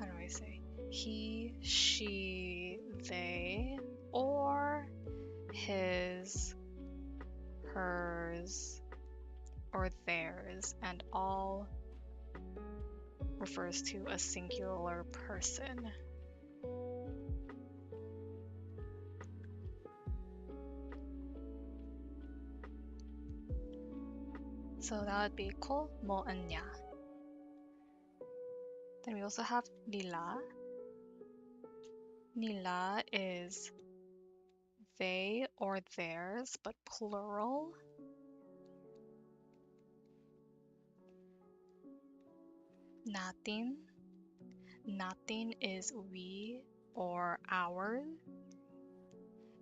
do I say? He, she, they, or his, hers, or theirs, and all refers to a singular person. So that would be ko mo anya. Then we also have nila. Nila is they or theirs, but plural. Natin. Natin is we or our.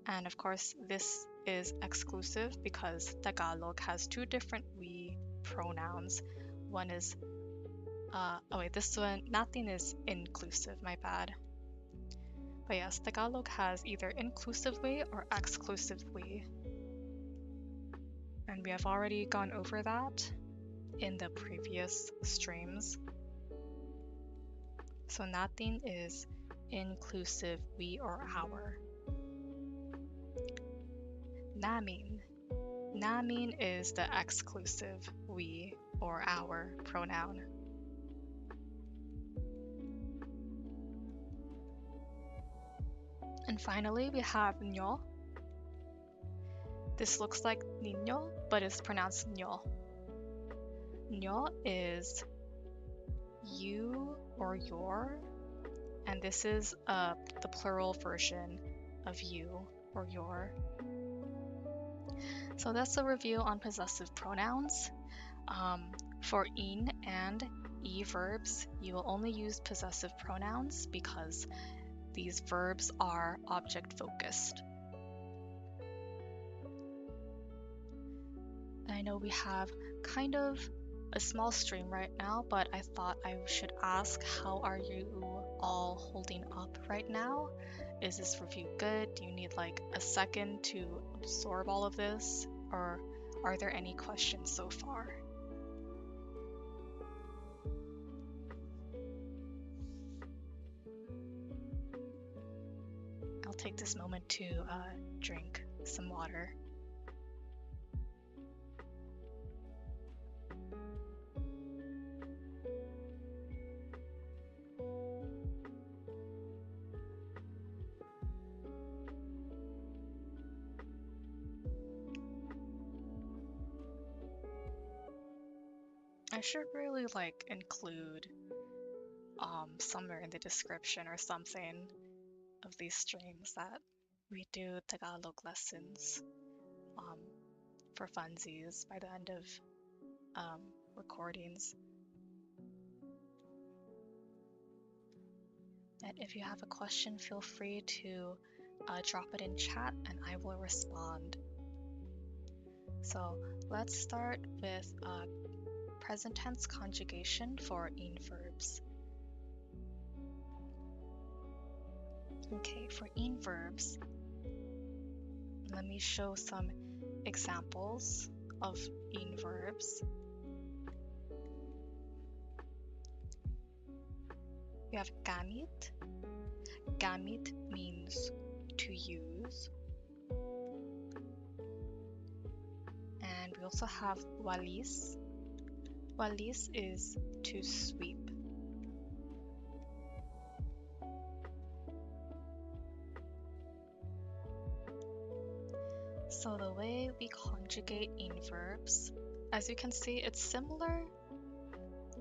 And of course, this is exclusive because Tagalog has two different we pronouns. One is, this one, natin is inclusive, my bad. But yes, Tagalog has either inclusive we or exclusive we. And we have already gone over that in the previous streams. So natin is inclusive we or our. Namin. Namin is the exclusive we or our pronoun. And finally, we have nyo. This looks like niño, but it's pronounced nyo. Nyo is you or your, and this is the plural version of you or your. So that's a review on possessive pronouns. For in and e verbs, you will only use possessive pronouns because these verbs are object focused. I know we have kind of a small stream right now, but I thought I should ask, how are you all holding up right now? Is this review good? Do you need like a second to absorb all of this? Or are there any questions so far? I'll take this moment to drink some water. I should really like include somewhere in the description or something of these streams that we do Tagalog lessons for funsies by the end of recordings. And if you have a question, feel free to drop it in chat and I will respond. So let's start with present tense conjugation for in verbs. Okay, for in verbs, let me show some examples of in verbs. We have gamit. Gamit means to use. And we also have walis. Walis is to sweep. So the way we conjugate in verbs, as you can see, it's similar.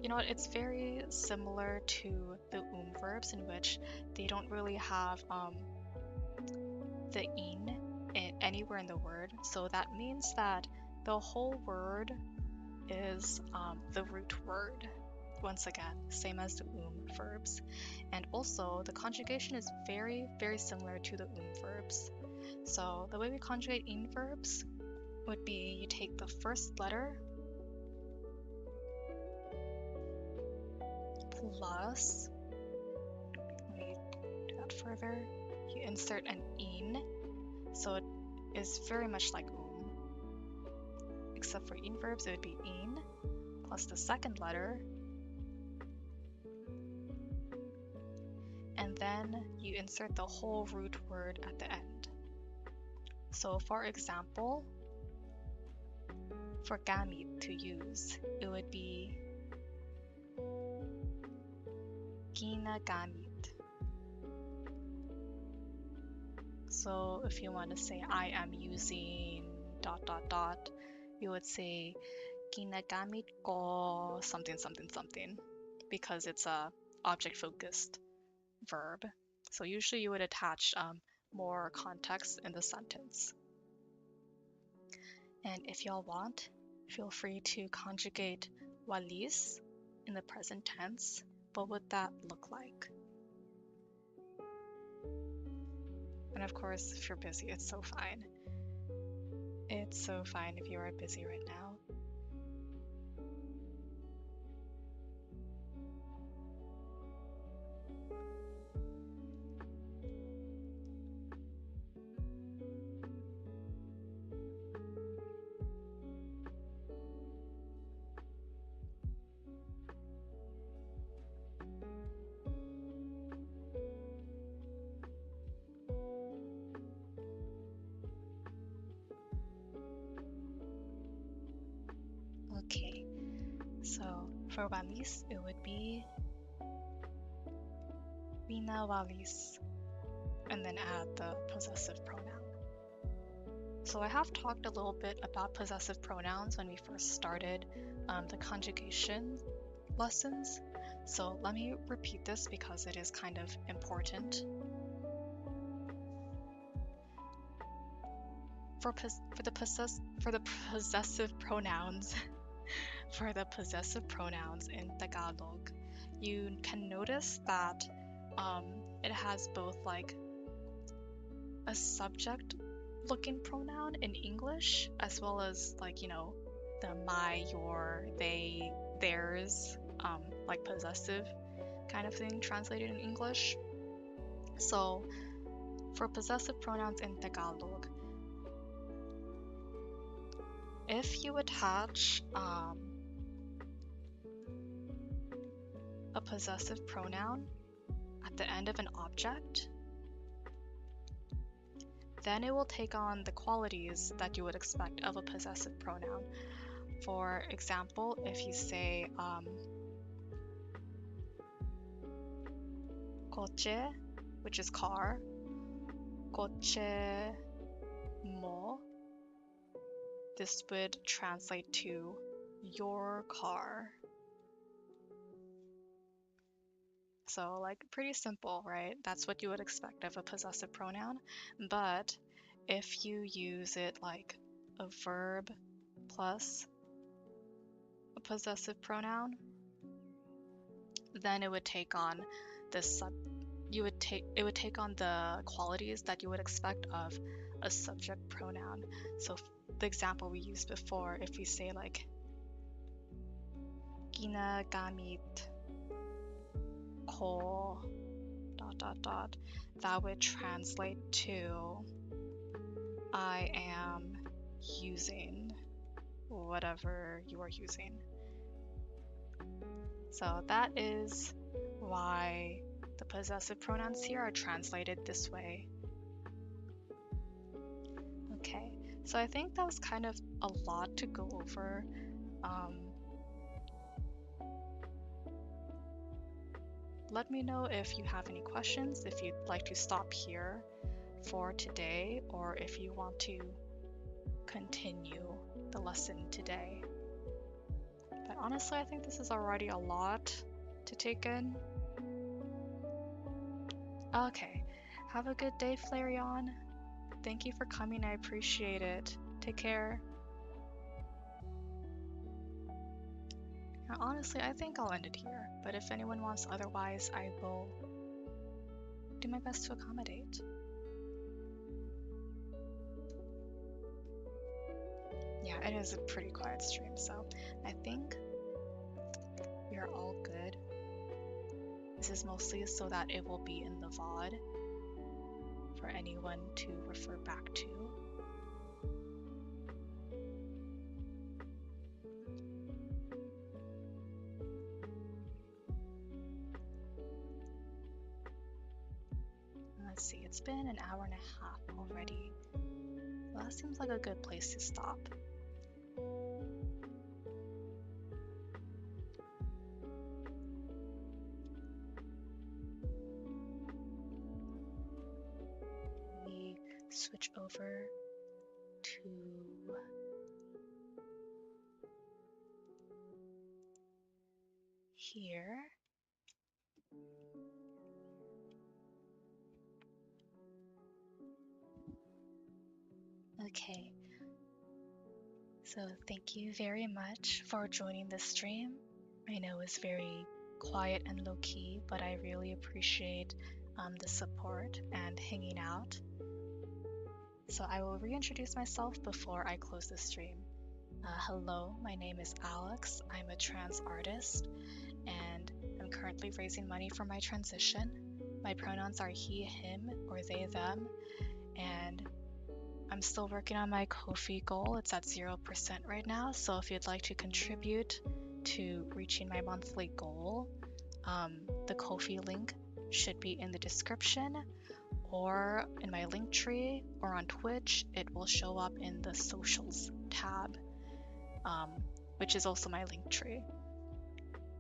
You know what, it's very similar to the verbs in which they don't really have the in anywhere in the word. So that means that the whole word is the root word. Once again, same as the verbs. And also the conjugation is very, very similar to the verbs. So the way we conjugate in verbs would be you take the first letter plus, let me do that further, you insert an in, so it is very much like except for in verbs it would be in plus the second letter, and then you insert the whole root word at the end. So for example, for gamit to use, it would be ginagamit. So if you want to say I am using ... you would say ginagamit ko something something something, because it's a object focused verb. So usually you would attach more context in the sentence. And if y'all want, feel free to conjugate walis in the present tense. What would that look like? And of course, if you're busy, it's so fine. It's so fine if you are busy right now. Okay, so for walis, it would be winawalis, and then add the possessive pronoun. So I have talked a little bit about possessive pronouns when we first started the conjugation lessons. So let me repeat this because it is kind of important. For the possessive pronouns, for the possessive pronouns in Tagalog, you can notice that it has both like a subject looking pronoun in English, as well as like, you know, the my, your, they, theirs, like possessive kind of thing translated in English. So for possessive pronouns in Tagalog, if you attach a possessive pronoun at the end of an object, then it will take on the qualities that you would expect of a possessive pronoun. For example, if you say coche, which is car, coche mo, this would translate to your car. So like pretty simple, right? That's what you would expect of a possessive pronoun. But if you use it like a verb plus a possessive pronoun, then it would take on this it would take on the qualities that you would expect of a subject pronoun. So the example we used before, if we say like ginagamit ko ... that would translate to I am using whatever you are using. So that is why the possessive pronouns here are translated this way. Okay, so I think that was kind of a lot to go over. Let me know if you have any questions, if you'd like to stop here for today, or if you want to continue the lesson today. But honestly, I think this is already a lot to take in. Okay, have a good day, Flareon. Thank you for coming, I appreciate it. Take care. Now, honestly, I think I'll end it here, but if anyone wants otherwise, I will do my best to accommodate. Yeah, it is a pretty quiet stream, so I think we are all good. This is mostly so that it will be in the VOD for anyone to refer back to. Let's see, it's been an hour and a half already. that seems like a good place to stop. We switch over to here. Okay, so thank you very much for joining this stream. I know it's very quiet and low-key, but I really appreciate the support and hanging out. So I will reintroduce myself before I close the stream. Hello, my name is Alex. I'm a trans artist, and I'm currently raising money for my transition. My pronouns are he, him, or they, them, and I'm still working on my Ko-fi goal. It's at 0% right now, so if you'd like to contribute to reaching my monthly goal, the Ko-fi link should be in the description or in my link tree or on Twitch. It will show up in the socials tab, which is also my link tree.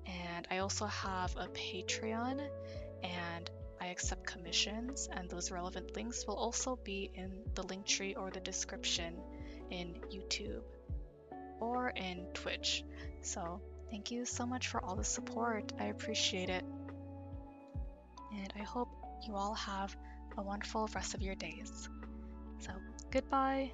And I also have a Patreon, and I accept commissions, and those relevant links will also be in the link tree or the description in YouTube or in Twitch. So thank you so much for all the support. I appreciate it. And I hope you all have a wonderful rest of your days. So goodbye.